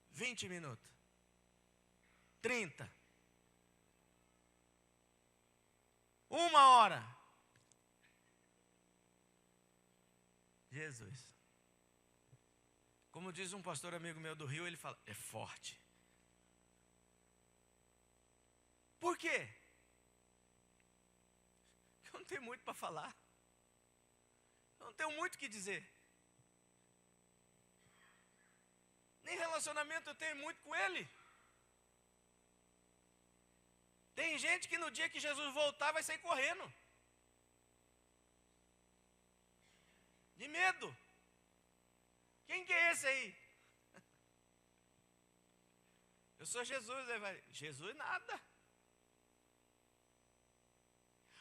20 minutos. 30. 1 hora. Jesus. Como diz um pastor amigo meu do Rio, ele fala, é forte. Por quê? Eu não tenho muito para falar. Eu não tenho muito o que dizer. Nem relacionamento eu tenho muito com ele. Tem gente que no dia que Jesus voltar vai sair correndo. De medo. Quem que é esse aí? Eu sou Jesus. Ele vai, Jesus nada.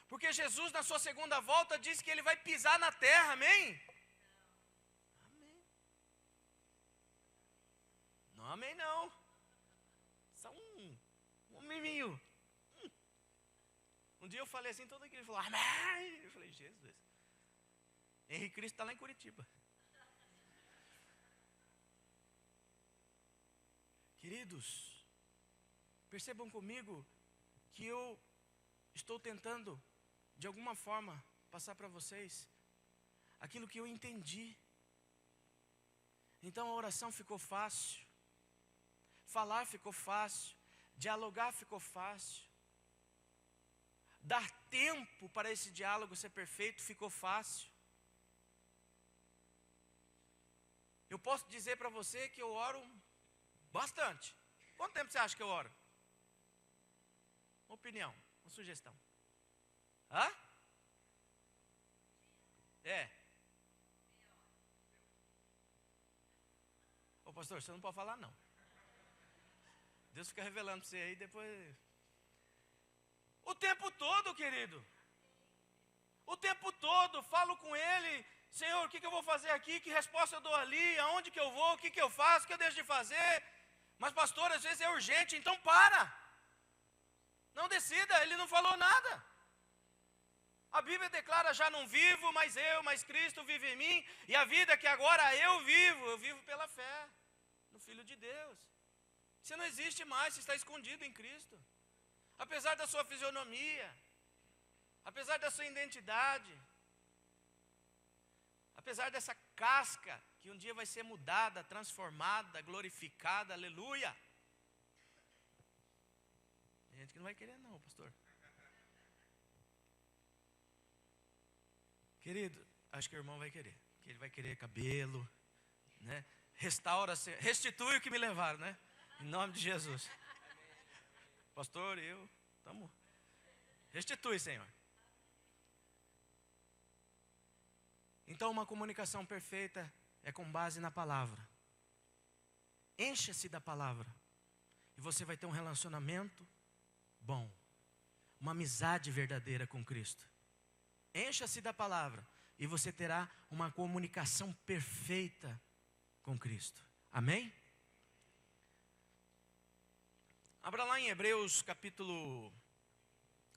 Porque Jesus na sua segunda volta disse que ele vai pisar na terra, amém? Amém. Não, amém não. Só um miminho. Um dia eu falei assim, todo aquele falou, amém. Eu falei, Jesus. Henrique Cristo está lá em Curitiba. Queridos, percebam comigo que eu estou tentando, de alguma forma, passar para vocês aquilo que eu entendi. Então a oração ficou fácil, falar ficou fácil, dialogar ficou fácil, dar tempo para esse diálogo ser perfeito ficou fácil. Eu posso dizer para você que eu oro bastante. Quanto tempo você acha que eu oro? Uma opinião, uma sugestão. Hã? É. Ô pastor, você não pode falar não. Deus fica revelando para você aí depois. O tempo todo, querido. O tempo todo, falo com ele. Senhor, o que eu vou fazer aqui? Que resposta eu dou ali? Aonde que eu vou? O que eu faço? O que eu deixo de fazer? Mas pastor, às vezes é urgente, então para. Não decida, ele não falou nada. A Bíblia declara, já não vivo, mas Cristo vive em mim. E a vida que agora eu vivo pela fé no Filho de Deus. Você não existe mais, você está escondido em Cristo. Apesar da sua fisionomia, apesar da sua identidade, apesar dessa casca que um dia vai ser mudada, transformada, glorificada, aleluia. Tem gente que não vai querer não, pastor. Querido, acho que o irmão vai querer. Que ele vai querer cabelo, né? Restaura, restitui o que me levaram, né? Em nome de Jesus. Pastor, estamos. Restitui, Senhor. Então, uma comunicação perfeita é com base na palavra. Encha-se da palavra. E você vai ter um relacionamento bom. Uma amizade verdadeira com Cristo. Encha-se da palavra. E você terá uma comunicação perfeita com Cristo. Amém? Abra lá em Hebreus capítulo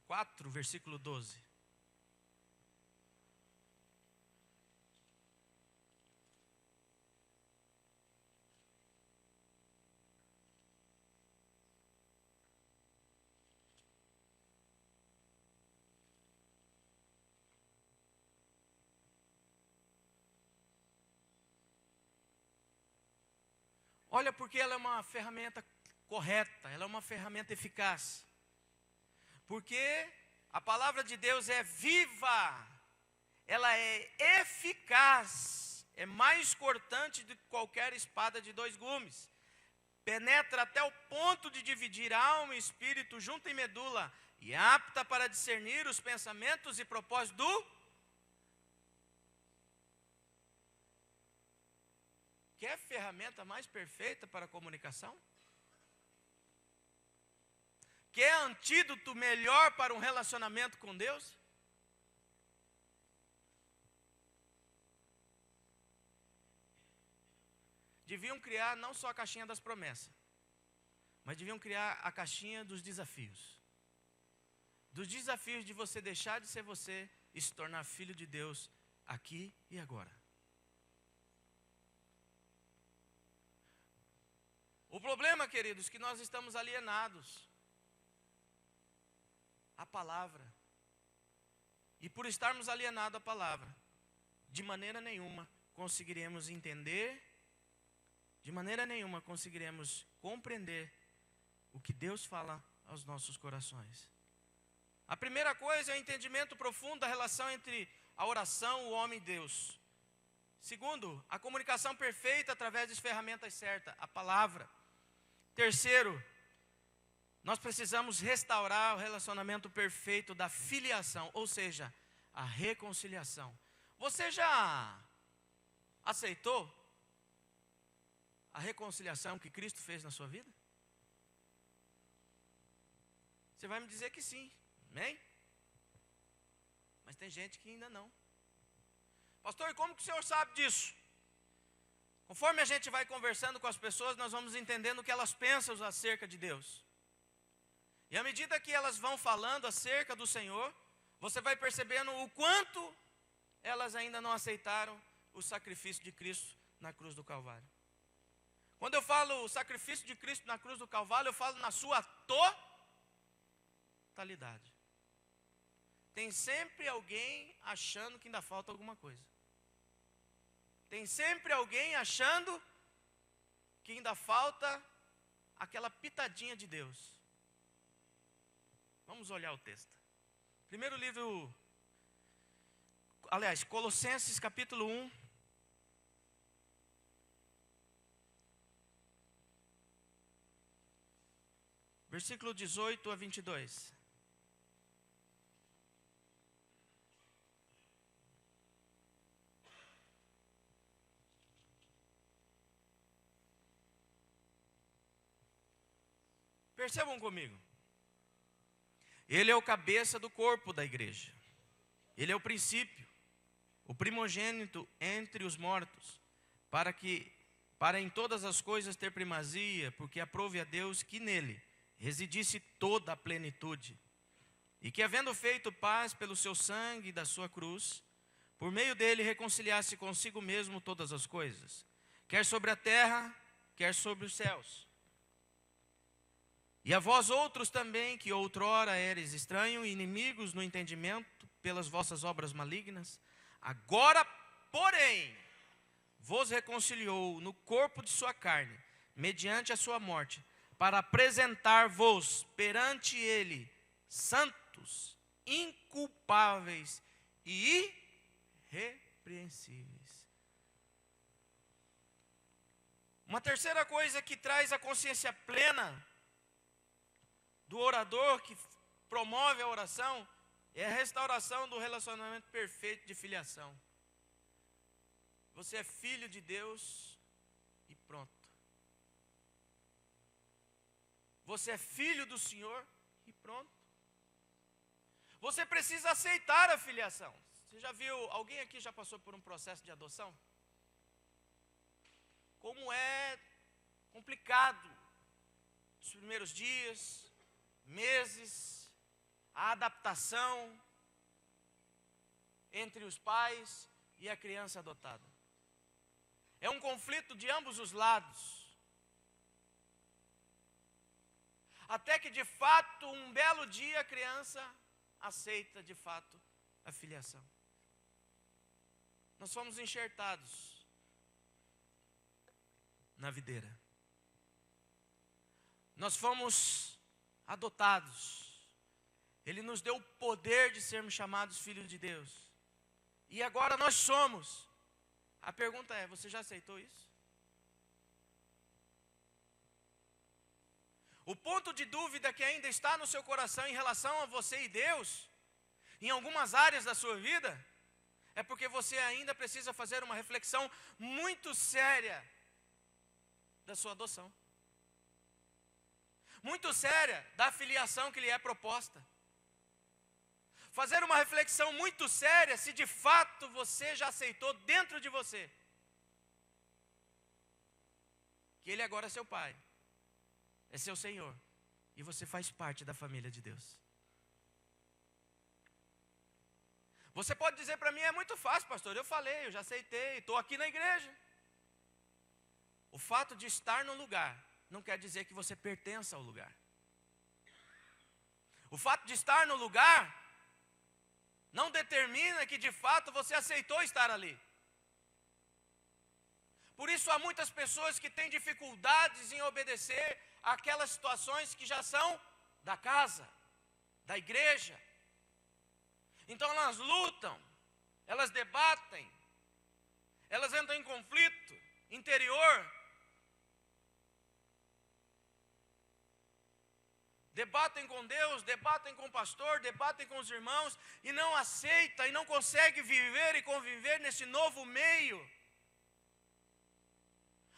4, versículo 12. Olha, porque ela é uma ferramenta correta, ela é uma ferramenta eficaz. Porque a palavra de Deus é viva, ela é eficaz, é mais cortante do que qualquer espada de 2 gumes. Penetra até o ponto de dividir alma e espírito, junto em medula, e apta para discernir os pensamentos e propósitos do... Quer ferramenta mais perfeita para a comunicação? Quer antídoto melhor para um relacionamento com Deus? Deviam criar não só a caixinha das promessas, mas deviam criar a caixinha dos desafios. Dos desafios de você deixar de ser você e se tornar filho de Deus aqui e agora. O problema, queridos, é que nós estamos alienados à palavra. E por estarmos alienados à palavra, de maneira nenhuma conseguiremos entender, de maneira nenhuma conseguiremos compreender o que Deus fala aos nossos corações. A primeira coisa é o entendimento profundo da relação entre a oração, o homem e Deus. Segundo, a comunicação perfeita através das ferramentas certas, a palavra. Terceiro, nós precisamos restaurar o relacionamento perfeito da filiação, ou seja, a reconciliação. Você já aceitou a reconciliação que Cristo fez na sua vida? Você vai me dizer que sim, amém? Mas tem gente que ainda não. Pastor, e como que o senhor sabe disso? Conforme a gente vai conversando com as pessoas, nós vamos entendendo o que elas pensam acerca de Deus. E à medida que elas vão falando acerca do Senhor, você vai percebendo o quanto elas ainda não aceitaram o sacrifício de Cristo na cruz do Calvário. Quando eu falo o sacrifício de Cristo na cruz do Calvário, eu falo na sua totalidade. Tem sempre alguém achando que ainda falta alguma coisa. Tem sempre alguém achando que ainda falta aquela pitadinha de Deus. Vamos olhar o texto. Primeiro livro, aliás, Colossenses capítulo 1. Versículo 18 a 22. Percebam comigo. Ele é o cabeça do corpo da igreja. Ele é o princípio, o primogênito entre os mortos, para em todas as coisas ter primazia, porque aprove a Deus que nele residisse toda a plenitude, e que havendo feito paz pelo seu sangue e da sua cruz, por meio dele reconciliasse consigo mesmo todas as coisas, quer sobre a terra, quer sobre os céus. E a vós outros também, que outrora eres estranhos e inimigos no entendimento pelas vossas obras malignas, agora, porém, vos reconciliou no corpo de sua carne, mediante a sua morte, para apresentar-vos perante ele santos, inculpáveis e irrepreensíveis. Uma terceira coisa que traz a consciência plena do orador, que promove a oração, é a restauração do relacionamento perfeito de filiação. Você é filho de Deus e pronto. Você é filho do Senhor e pronto. Você precisa aceitar a filiação. Você já viu, alguém aqui já passou por um processo de adoção? Como é complicado os primeiros dias, meses, a adaptação entre os pais e a criança adotada. É um conflito de ambos os lados. Até que de fato, um belo dia, a criança aceita de fato a filiação. Nós fomos enxertados na videira. Nós fomos adotados. Ele nos deu o poder de sermos chamados filhos de Deus. e agora nós somos. A pergunta é: você já aceitou isso? O ponto de dúvida que ainda está no seu coração em relação a você e Deus, em algumas áreas da sua vida, é porque você ainda precisa fazer uma reflexão muito séria da sua adoção. Muito séria da filiação que lhe é proposta. Fazer uma reflexão muito séria se de fato você já aceitou dentro de você que Ele agora é seu Pai, é seu Senhor, e você faz parte da família de Deus. Você pode dizer para mim: é muito fácil, pastor, eu falei, eu já aceitei, estou aqui na igreja. O fato de estar no lugar não quer dizer que você pertença ao lugar. O fato de estar no lugar não determina que de fato você aceitou estar ali. Por isso há muitas pessoas que têm dificuldades em obedecer àquelas situações que já são da casa, da igreja. Então elas lutam, elas debatem, elas entram em conflito interior, debatem com Deus, debatem com o pastor, debatem com os irmãos, e não aceita e não consegue viver e conviver nesse novo meio.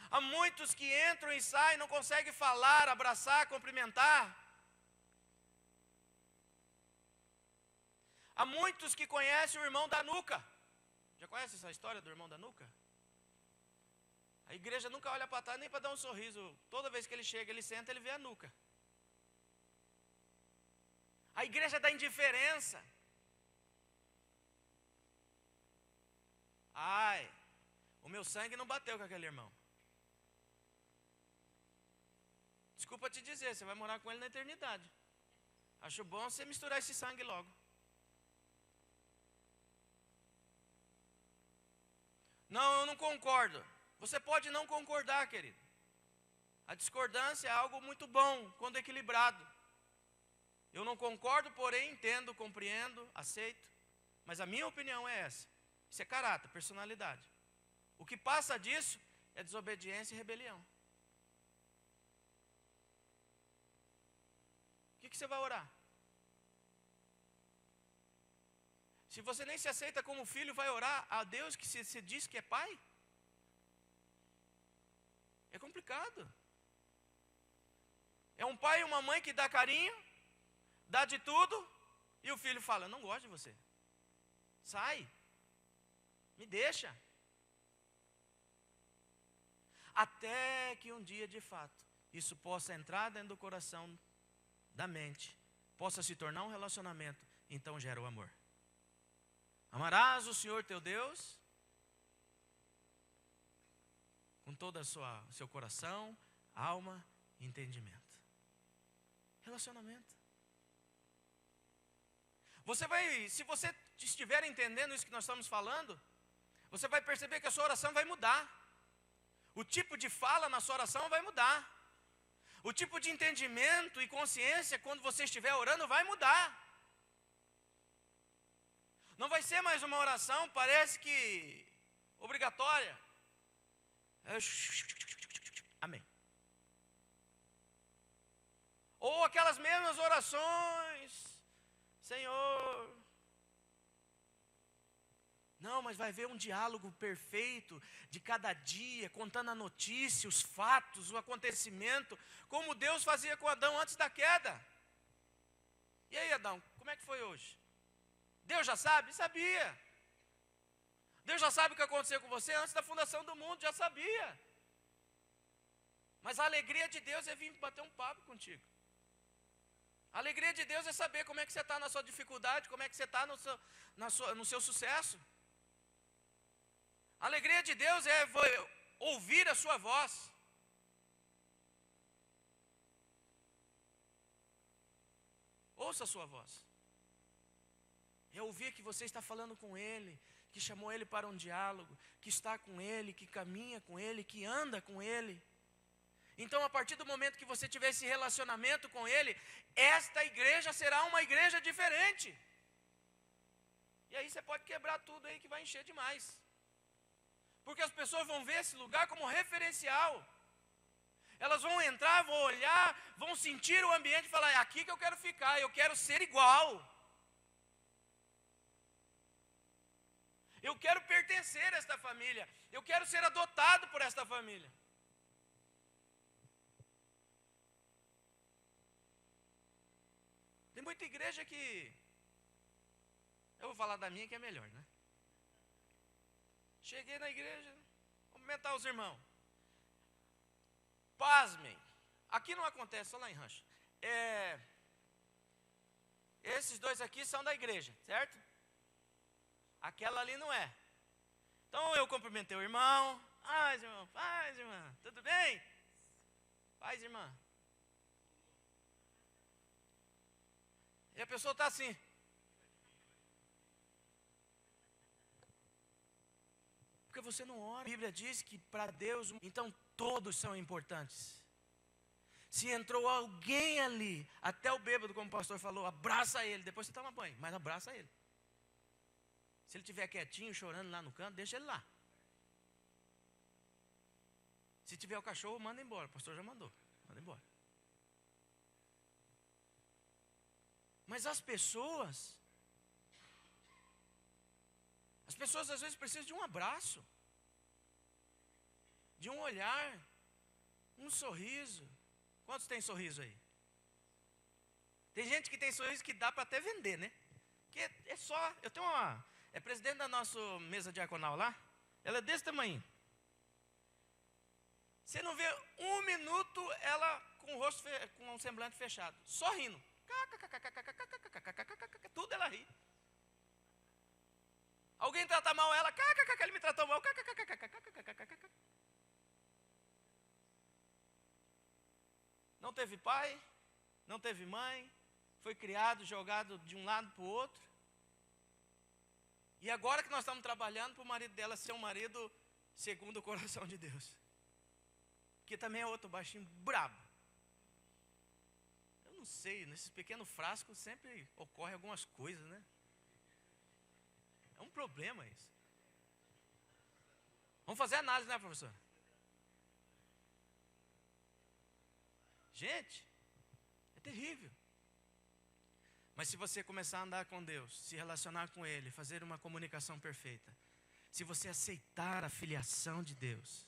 Há muitos que entram e saem, não conseguem falar, abraçar, cumprimentar. Há muitos que conhecem o irmão da nuca. Já conhece essa história do irmão da nuca? A igreja nunca olha para trás nem para dar um sorriso. Toda vez que ele chega, ele senta, ele vê a nuca. A igreja da indiferença. Ai, o meu sangue não bateu com aquele irmão. Desculpa te dizer, você vai morar com ele na eternidade. Acho bom você misturar esse sangue logo. Não, eu não concordo. Você pode não concordar, querido. A discordância é algo muito bom, quando equilibrado. Eu não concordo, porém entendo, compreendo, aceito. Mas a minha opinião é essa. Isso é caráter, personalidade. O que passa disso é desobediência e rebelião. O que você vai orar? Se você nem se aceita como filho, vai orar a Deus que se diz que é pai? É complicado. É um pai e uma mãe que dá carinho, dá de tudo, e o filho fala: não gosto de você. Sai. Me deixa. Até que um dia, de fato, isso possa entrar dentro do coração, da mente, possa se tornar um relacionamento, então gera o amor. Amarás o Senhor teu Deus com todo o seu coração, alma e entendimento. Relacionamento. Se você estiver entendendo isso que nós estamos falando, você vai perceber que a sua oração vai mudar. O tipo de fala na sua oração vai mudar. O tipo de entendimento e consciência quando você estiver orando vai mudar. Não vai ser mais uma oração, parece que obrigatória. Amém. Ou aquelas mesmas orações, Senhor. Não, mas vai haver um diálogo perfeito de cada dia, contando a notícia, os fatos, o acontecimento, como Deus fazia com Adão antes da queda. E aí, Adão, como é que foi hoje? Deus já sabe? Sabia. Deus já sabe o que aconteceu com você antes da fundação do mundo, já sabia. Mas a alegria de Deus é vir bater um papo contigo. A alegria de Deus é saber como é que você está na sua dificuldade, como é que você está no seu sucesso. A alegria de Deus é ouvir a sua voz. Ouça a sua voz. É ouvir que você está falando com Ele, que chamou Ele para um diálogo, que está com Ele, que caminha com Ele, que anda com Ele. Então, a partir do momento que você tiver esse relacionamento com Ele, esta igreja será uma igreja diferente. E aí você pode quebrar tudo aí que vai encher demais. Porque as pessoas vão ver esse lugar como referencial. Elas vão entrar, vão olhar, vão sentir o ambiente e falar: é aqui que eu quero ficar, eu quero ser igual. Eu quero pertencer a esta família. Eu quero ser adotado por esta família. Tem muita igreja que... Eu vou falar da minha que é melhor, né? Cheguei na igreja, cumprimentar os irmãos. Pasmem. Aqui não acontece, só lá em Rancho. Esses dois aqui são da igreja, certo? Aquela ali não é. Então eu cumprimentei o irmão. Paz, irmão, paz, irmã. Tudo bem? Paz, irmã. E a pessoa está assim. Porque você não ora. A Bíblia diz que para Deus, então todos são importantes. Se entrou alguém ali, até o bêbado, como o pastor falou, abraça ele. Depois você toma banho, mas abraça ele. Se ele estiver quietinho, chorando lá no canto, deixa ele lá. Se tiver o cachorro, manda embora. O pastor já mandou. Manda embora. Mas as pessoas às vezes precisam de um abraço, de um olhar, um sorriso. Quantos tem sorriso aí? Tem gente que tem sorriso que dá para até vender, né? Que é só, eu tenho uma, é presidente da nossa mesa diaconal lá, ela é desse tamanho. Você não vê um minuto ela com o rosto, com um semblante fechado, só rindo. Tudo ela ri. Alguém trata mal ela, ele me tratou mal. Não teve pai, não teve mãe, foi criado, jogado de um lado para o outro. E agora que nós estamos trabalhando para o marido dela ser um marido segundo o coração de Deus. Que também é outro baixinho brabo. Eu não sei, nesses pequenos frascos sempre ocorre algumas coisas, né? É um problema isso. Vamos fazer análise, né, professor? Gente, é terrível. Mas se você começar a andar com Deus, se relacionar com Ele, fazer uma comunicação perfeita, se você aceitar a filiação de Deus,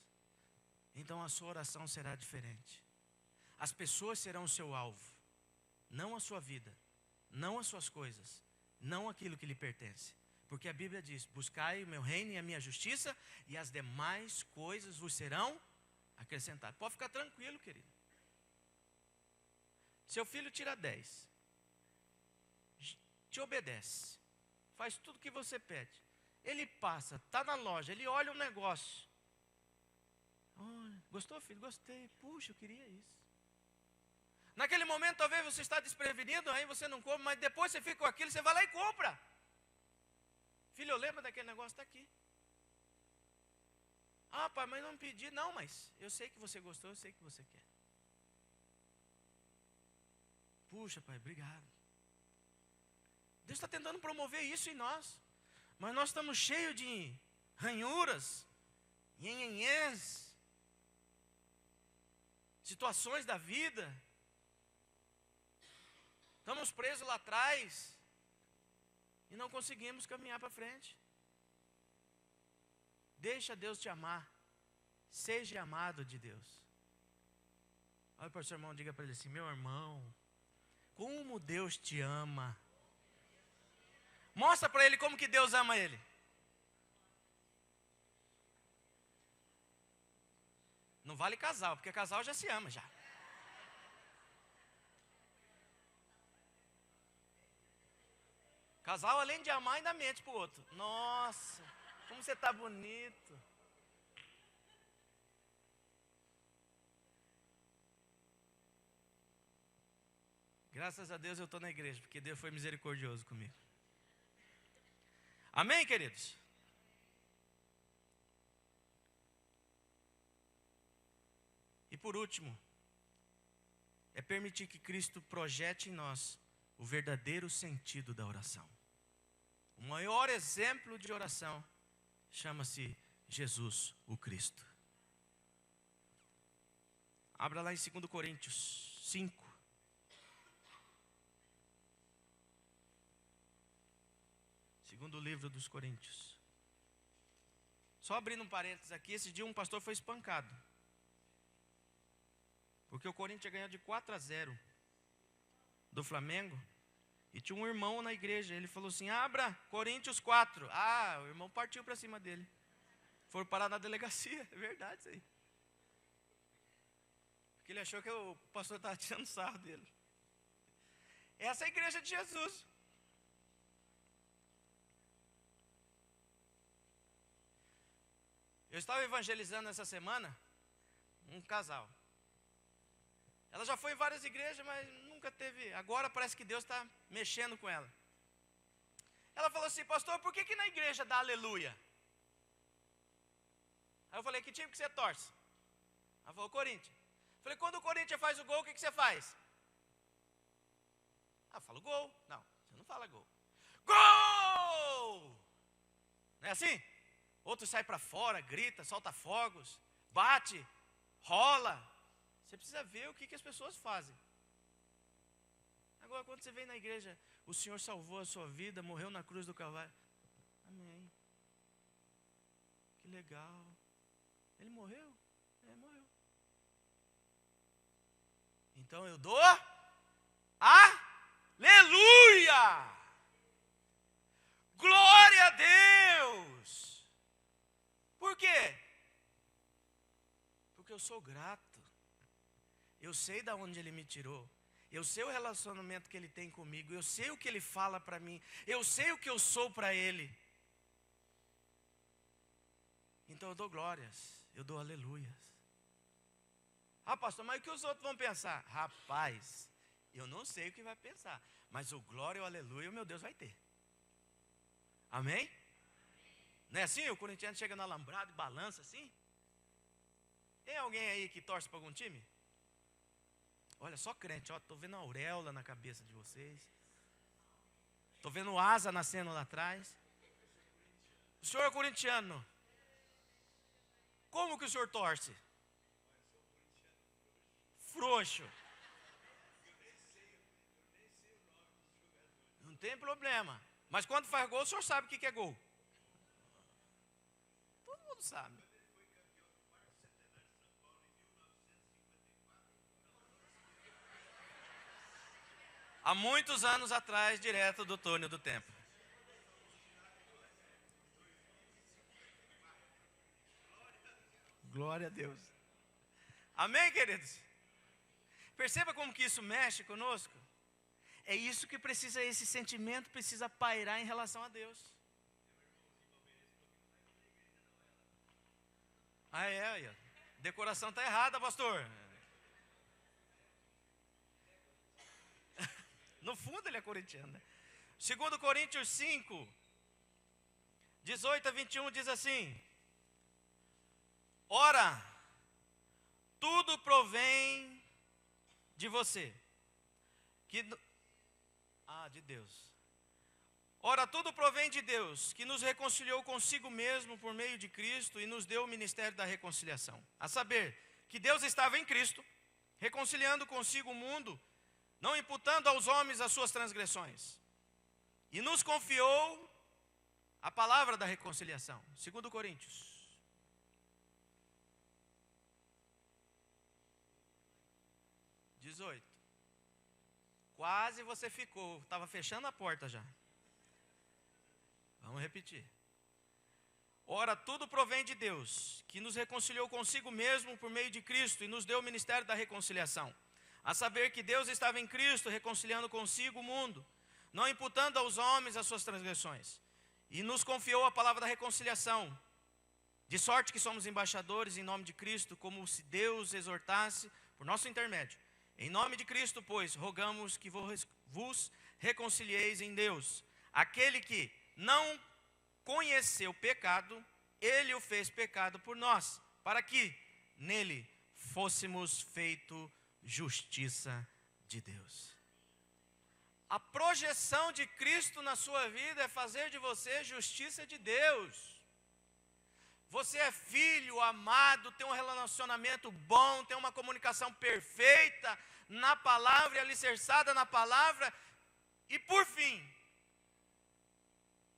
então a sua oração será diferente. As pessoas serão o seu alvo, não a sua vida, não as suas coisas, não aquilo que lhe pertence. Porque a Bíblia diz: buscai o meu reino e a minha justiça, e as demais coisas vos serão acrescentadas. Pode ficar tranquilo, querido. Seu filho tira 10, te obedece, faz tudo que você pede. Ele passa, está na loja, ele olha um negócio. Olha, gostou, filho? Gostei. Puxa, eu queria isso. Naquele momento talvez você está desprevenido, aí você não compra, mas depois você fica com aquilo, você vai lá e compra. Filho, eu lembro daquele negócio, está aqui. Ah, pai, mas não pedi. Não, mas eu sei que você gostou, eu sei que você quer. Puxa, pai, obrigado. Deus está tentando promover isso em nós. Mas nós estamos cheios de ranhuras, nhenhenhens, situações da vida. Estamos presos lá atrás e não conseguimos caminhar para frente. Deixa Deus te amar. Seja amado de Deus. Olha para o seu irmão, diga para ele assim: meu irmão, como Deus te ama. Mostra para ele como que Deus ama ele. Não vale casal, porque casal já se ama já. Casal, além de amar, ainda mente pro outro. Nossa, como você tá bonito. Graças a Deus eu estou na igreja, porque Deus foi misericordioso comigo. Amém, queridos? E por último, é permitir que Cristo projete em nós o verdadeiro sentido da oração. O maior exemplo de oração chama-se Jesus, o Cristo. Abra lá em 2 Coríntios 5. Segundo livro dos Coríntios. Só abrindo um parênteses aqui, esse dia um pastor foi espancado. Porque o Corinthians ganhou de 4-0 do Flamengo. E tinha um irmão na igreja, ele falou assim, abra Coríntios 4. O irmão partiu para cima dele. Foram parar na delegacia, é verdade isso aí. Porque ele achou que o pastor estava tirando sarro dele. Essa é a igreja de Jesus. Eu estava evangelizando essa semana um casal. Ela já foi em várias igrejas, mas nunca teve. Agora parece que Deus está mexendo com ela. Ela falou assim, pastor, por que na igreja dá aleluia? Aí eu falei, que time que você torce? Ela falou, Corinthians. Eu falei, quando o Corinthians faz o gol, o que você faz? Eu falo, gol. Não, você não fala gol. Gol! Não é assim? Outro sai para fora, grita, solta fogos, bate, rola. Você precisa ver o que as pessoas fazem. Agora, quando você vem na igreja, o Senhor salvou a sua vida, morreu na cruz do Calvário. Amém. Que legal. Ele morreu? Morreu. Então eu dou aleluia! Glória a Deus! Por quê? Porque eu sou grato. Eu sei de onde Ele me tirou. Eu sei o relacionamento que Ele tem comigo. Eu sei o que Ele fala para mim. Eu sei o que eu sou para Ele. Então eu dou glórias. Eu dou aleluias. Pastor, mas o que os outros vão pensar? Rapaz, eu não sei o que vai pensar. Mas o glória e o aleluia o meu Deus vai ter. Amém? Não é assim? O corintiano chega no alambrado e balança assim? Tem alguém aí que torce para algum time? Olha, só crente, estou vendo a auréola na cabeça de vocês. Estou vendo asa nascendo lá atrás. O senhor é corintiano. Como que o senhor torce? Frouxo. Não tem problema. Mas quando faz gol, o senhor sabe o que é gol. Todo mundo sabe. Há muitos anos atrás, direto do túnel do tempo. Glória a Deus. Amém, queridos? Perceba como que isso mexe conosco. É isso que precisa, esse sentimento precisa pairar em relação a Deus. Aí. Decoração está errada, pastor. No fundo ele é corintiano, né? 2 Coríntios 5, 18-21 diz assim: ora, tudo provém de você, de Deus. Ora, tudo provém de Deus, que nos reconciliou consigo mesmo por meio de Cristo e nos deu o ministério da reconciliação. A saber, que Deus estava em Cristo, reconciliando consigo o mundo, não imputando aos homens as suas transgressões. E nos confiou a palavra da reconciliação. 2 Coríntios. Quase você ficou, estava fechando a porta já. Vamos repetir. Ora, tudo provém de Deus, que nos reconciliou consigo mesmo por meio de Cristo e nos deu o ministério da reconciliação. A saber que Deus estava em Cristo, reconciliando consigo o mundo, não imputando aos homens as suas transgressões. E nos confiou a palavra da reconciliação, de sorte que somos embaixadores em nome de Cristo, como se Deus exortasse por nosso intermédio. Em nome de Cristo, pois, rogamos que vos reconcilieis em Deus. Aquele que não conheceu pecado, Ele o fez pecado por nós, para que nele fôssemos feito justiça de Deus. A projeção de Cristo na sua vida é fazer de você justiça de Deus. Você é filho, amado, tem um relacionamento bom, tem uma comunicação perfeita na palavra e alicerçada na palavra. E por fim,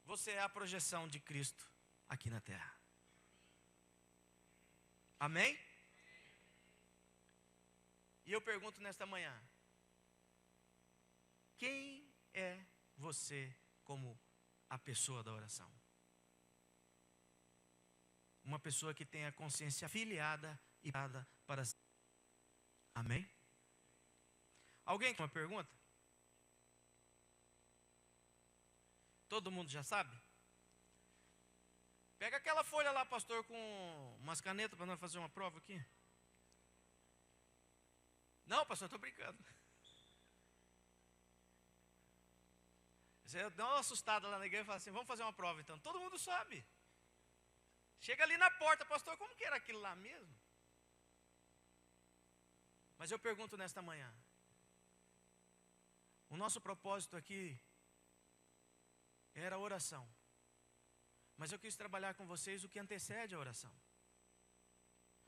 você é a projeção de Cristo aqui na terra. Amém? E eu pergunto nesta manhã: quem é você como a pessoa da oração? Uma pessoa que tem a consciência filiada e dada para si. Amém? Alguém com uma pergunta? Todo mundo já sabe? Pega aquela folha lá, pastor, com umas canetas para nós fazer uma prova aqui. Não, pastor, estou brincando. Você dá uma assustada lá na igreja e fala assim: vamos fazer uma prova então. Todo mundo sabe. Chega ali na porta: pastor, como que era aquilo lá mesmo? Mas eu pergunto nesta manhã: o nosso propósito aqui era a oração. Mas eu quis trabalhar com vocês o que antecede a oração.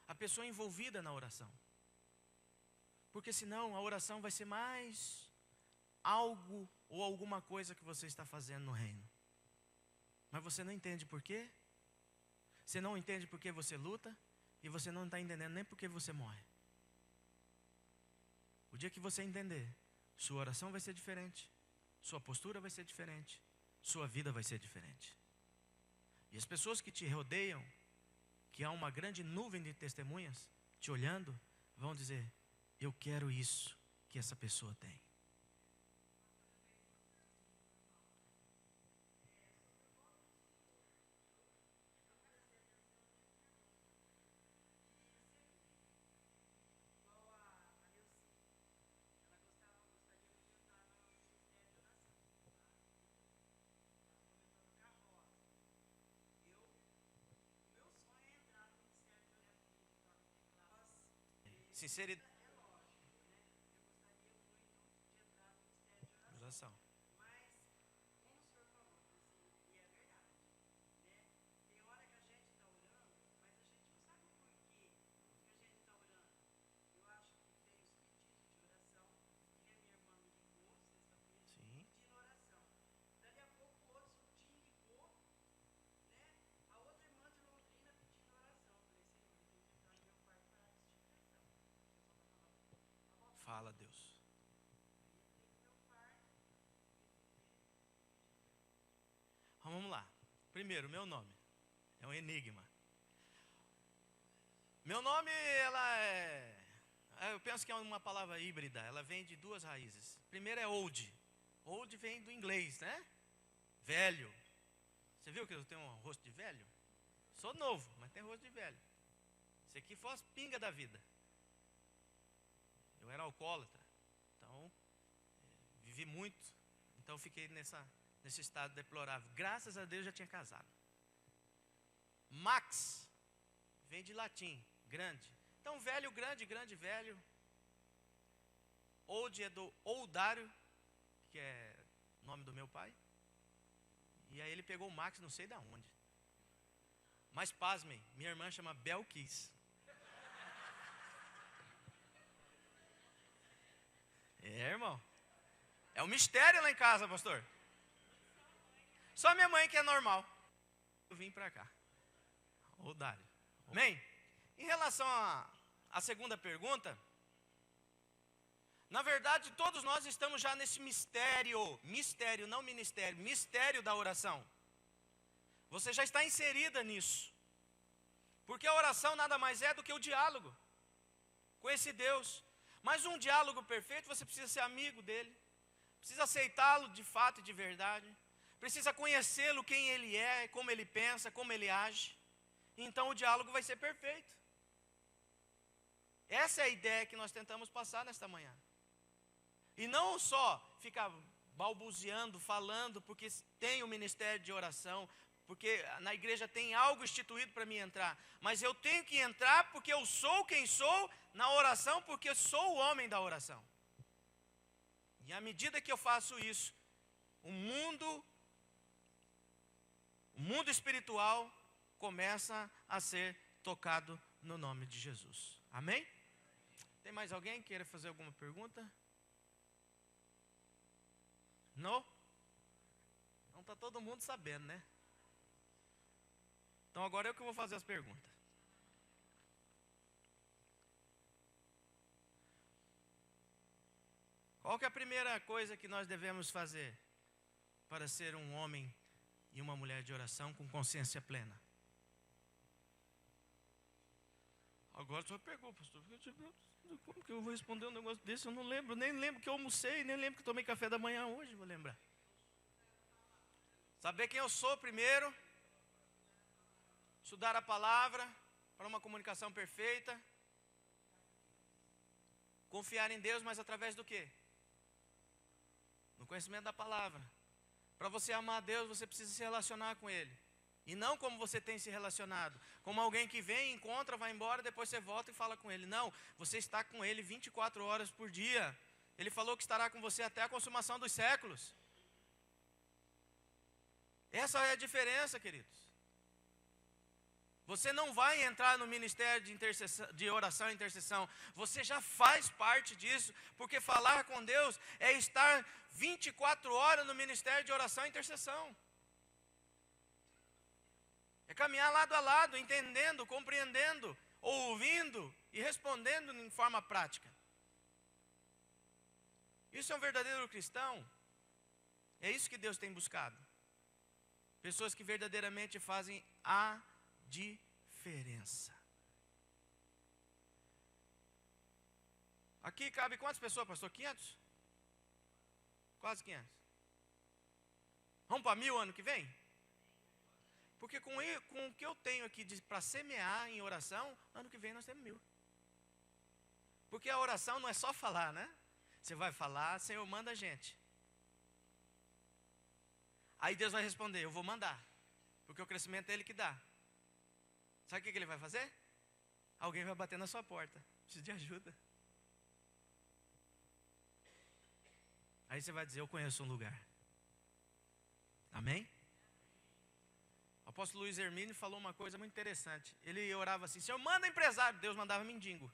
A pessoa envolvida na oração. Porque senão a oração vai ser mais algo ou alguma coisa que você está fazendo no reino. Mas você não entende por quê? Você não entende por que você luta, e você não está entendendo nem por que você morre. O dia que você entender, sua oração vai ser diferente, sua postura vai ser diferente, sua vida vai ser diferente. E as pessoas que te rodeiam, que há uma grande nuvem de testemunhas te olhando, vão dizer: eu quero isso que essa pessoa tem. Sinceridade. Oração. Sim. Fala, Deus. Vamos lá. Primeiro, meu nome é um enigma. Meu nome, eu penso que é uma palavra híbrida. Ela vem de duas raízes. Primeiro é old. Old vem do inglês, né? Velho. Você viu que eu tenho um rosto de velho? Sou novo, mas tenho rosto de velho. Isso aqui foi as pingas da vida. Eu era alcoólatra, então vivi muito, então fiquei nesse estado deplorável. Graças a Deus já tinha casado. Max vem de latim, grande. Então velho, grande, grande, velho. Old é do Oudário, que é o nome do meu pai. E aí ele pegou o Max, não sei de onde. Mas pasmem, minha irmã chama Belkis. É, irmão. É um mistério lá em casa, pastor. Só minha mãe que é normal. Eu vim para cá. Oudário. Amém? Em relação à segunda pergunta, na verdade, todos nós estamos já nesse mistério, não ministério, mistério da oração. Você já está inserida nisso. Porque a oração nada mais é do que o diálogo com esse Deus. Mas um diálogo perfeito, você precisa ser amigo dele, precisa aceitá-lo de fato e de verdade, precisa conhecê-lo, quem ele é, como ele pensa, como ele age. Então o diálogo vai ser perfeito. Essa é a ideia que nós tentamos passar nesta manhã. E não só ficar balbuciando, falando, porque tem o ministério de oração, porque na igreja tem algo instituído para mim entrar. Mas eu tenho que entrar porque eu sou quem sou na oração, porque sou o homem da oração. E à medida que eu faço isso, o mundo espiritual começa a ser tocado no nome de Jesus. Amém? Tem mais alguém que queira fazer alguma pergunta? Não? Então está todo mundo sabendo, né? Então agora eu que vou fazer as perguntas. Qual que é a primeira coisa que nós devemos fazer para ser um homem e uma mulher de oração com consciência plena? Agora só pegou, pastor. Como que eu vou responder um negócio desse? Eu não lembro, nem lembro que eu almocei, nem lembro que tomei café da manhã hoje, vou lembrar. Saber quem eu sou primeiro, estudar a palavra para uma comunicação perfeita, confiar em Deus, mas através do quê? No conhecimento da palavra. Para você amar a Deus, você precisa se relacionar com Ele. E não como você tem se relacionado, como alguém que vem, encontra, vai embora, depois você volta e fala com Ele. Não, você está com Ele 24 horas por dia. Ele falou que estará com você até a consumação dos séculos. Essa é a diferença, queridos. Você não vai entrar no ministério de oração e intercessão. Você já faz parte disso, porque falar com Deus é estar 24 horas no ministério de oração e intercessão. É caminhar lado a lado, entendendo, compreendendo, ouvindo e respondendo em forma prática. Isso é um verdadeiro cristão. É isso que Deus tem buscado. Pessoas que verdadeiramente fazem a diferença. Aqui cabe quantas pessoas, pastor? 500? Quase 500. Vamos para 1000 ano que vem? Porque com o que eu tenho aqui para semear em oração, ano que vem nós temos 1000. Porque a oração não é só falar, né? Você vai falar, Senhor, manda a gente. Aí Deus vai responder, eu vou mandar. Porque o crescimento é Ele que dá. Sabe o que Ele vai fazer? Alguém vai bater na sua porta. Preciso de ajuda. Aí você vai dizer, eu conheço um lugar. Amém? O apóstolo Luiz Hermínio falou uma coisa muito interessante. Ele orava assim, Senhor, manda empresário. Deus mandava mendigo.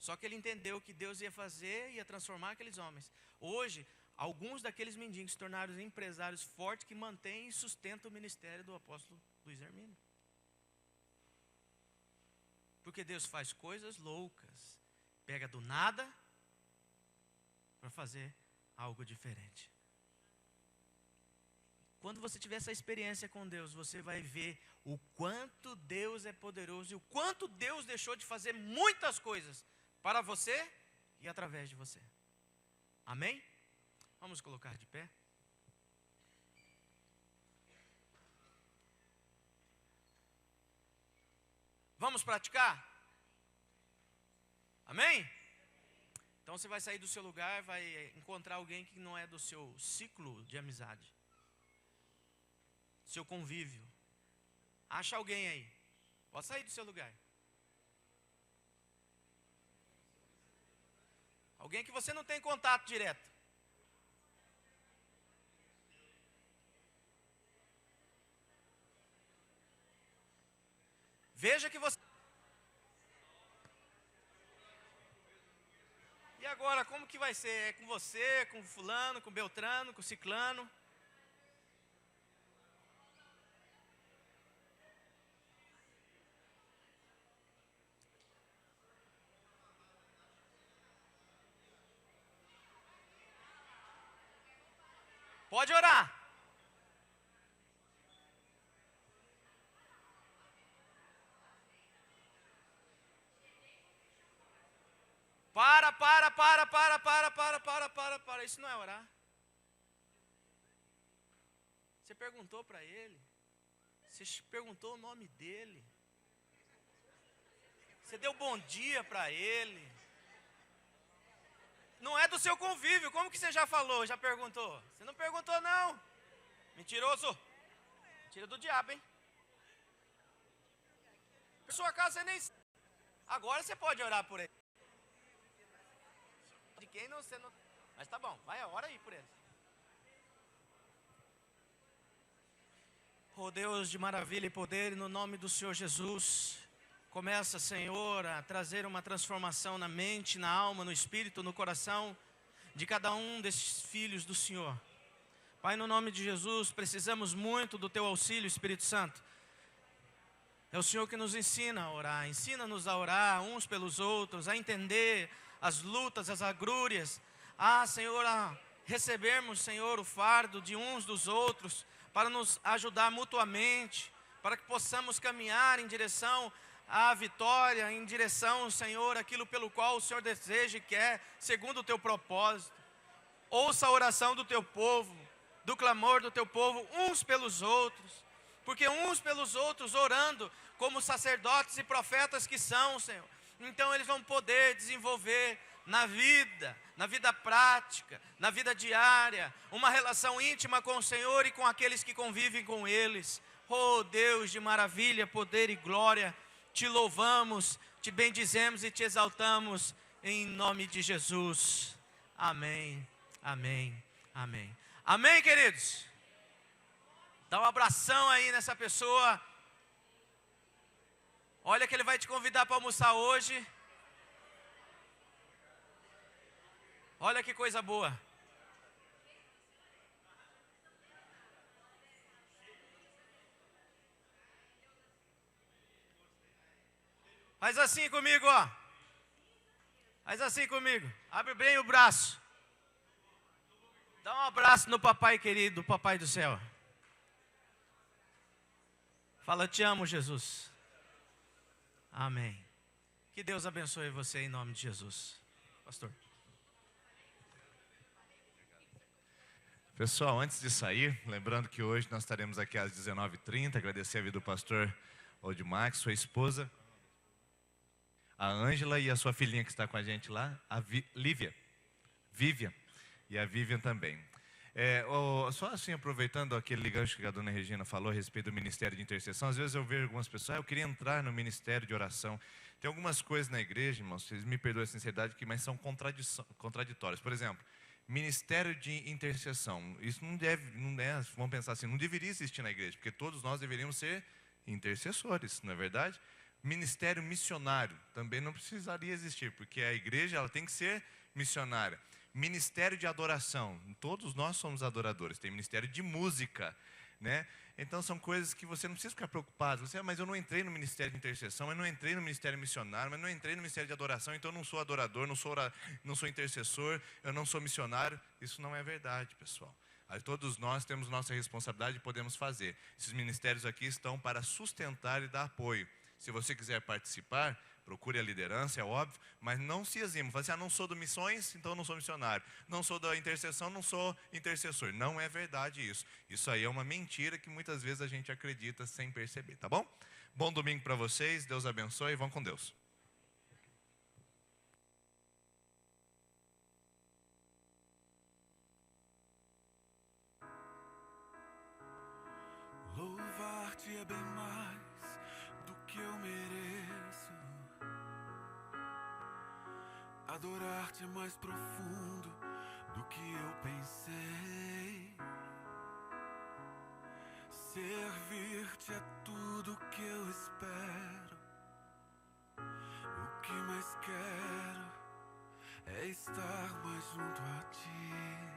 Só que ele entendeu que Deus ia fazer, ia transformar aqueles homens. Hoje, alguns daqueles mendigos se tornaram empresários fortes que mantêm e sustentam o ministério do apóstolo Luiz Hermínio. Porque Deus faz coisas loucas. Pega do nada para fazer algo diferente. Quando você tiver essa experiência com Deus, você vai ver o quanto Deus é poderoso e o quanto Deus deixou de fazer muitas coisas para você e através de você. Amém? Vamos colocar de pé. Vamos praticar? Amém? Então você vai sair do seu lugar, vai encontrar alguém que não é do seu ciclo de amizade, seu convívio. Acha alguém aí. Pode sair do seu lugar. Alguém que você não tem contato direto. Veja que você... E agora, como que vai ser? É com você, com fulano, com beltrano, com ciclano? Pode orar. Para. Isso não é orar. Você perguntou para ele. Você perguntou o nome dele. Você deu bom dia para ele. Não é do seu convívio. Como que você já falou, já perguntou? Você não perguntou não. Mentiroso. Mentira do diabo, hein? Por sua casa você nem... Agora você pode orar por ele. De quem não você não. Mas tá bom, vai, ora aí por eles. Oh Deus de maravilha e poder, no nome do Senhor Jesus, começa, Senhor, a trazer uma transformação na mente, na alma, no espírito, no coração de cada um desses filhos do Senhor. Pai, no nome de Jesus, precisamos muito do Teu auxílio, Espírito Santo. É o Senhor que nos ensina a orar, ensina-nos a orar uns pelos outros, a entender as lutas, as agrúrias, Senhor, a recebermos, Senhor, o fardo de uns dos outros, para nos ajudar mutuamente, para que possamos caminhar em direção à vitória, em direção, Senhor, aquilo pelo qual o Senhor deseja e quer, segundo o Teu propósito. Ouça a oração do Teu povo, do clamor do Teu povo, uns pelos outros, porque uns pelos outros, orando, como sacerdotes e profetas que são, Senhor, então eles vão poder desenvolver na vida prática, na vida diária, uma relação íntima com o Senhor e com aqueles que convivem com eles. Oh Deus de maravilha, poder e glória, Te louvamos, Te bendizemos e Te exaltamos, em nome de Jesus. Amém, amém, amém. Amém, queridos? Dá um abração aí nessa pessoa. Olha que ele vai te convidar para almoçar hoje. Olha que coisa boa. Faz assim comigo, ó. Faz assim comigo. Abre bem o braço. Dá um abraço no papai querido, papai do céu. Fala, te amo, Jesus. Amém. Que Deus abençoe você em nome de Jesus. Pastor. Pessoal, antes de sair, lembrando que hoje nós estaremos aqui às 19h30, agradecer a vida do pastor Odmax, sua esposa, a Ângela e a sua filhinha que está com a gente lá, a Vivian, e a Vivian também. Só assim, aproveitando aquele gancho que a dona Regina falou a respeito do ministério de intercessão, às vezes eu vejo algumas pessoas, eu queria entrar no ministério de oração. Tem algumas coisas na igreja, irmãos, vocês me perdoem a sinceridade, mas são contraditórias. Por exemplo, ministério de intercessão, isso não é, vamos pensar assim, não deveria existir na igreja, porque todos nós deveríamos ser intercessores, não é verdade? Ministério missionário também não precisaria existir, porque a igreja ela tem que ser missionária. Ministério de adoração, todos nós somos adoradores. Tem ministério de música, né? Então são coisas que você não precisa ficar preocupado. Mas eu não entrei no ministério de intercessão, eu não entrei no ministério missionário, mas não entrei no ministério de adoração, então eu não sou adorador, não sou intercessor, eu não sou missionário. Isso não é verdade, pessoal. Aí todos nós temos nossa responsabilidade e podemos fazer. Esses ministérios aqui estão para sustentar e dar apoio. Se você quiser participar, procure a liderança, é óbvio, mas não se exima. Fala assim, não sou do missões, então não sou missionário. Não sou da intercessão, não sou intercessor. Não é verdade isso. Isso aí é uma mentira que muitas vezes a gente acredita sem perceber, tá bom? Bom domingo para vocês, Deus abençoe e vão com Deus. Louvar-te é bem mais do que eu mereço. Adorar-te é mais profundo do que eu pensei. Servir-te é tudo que eu espero. O que mais quero é estar mais junto a ti.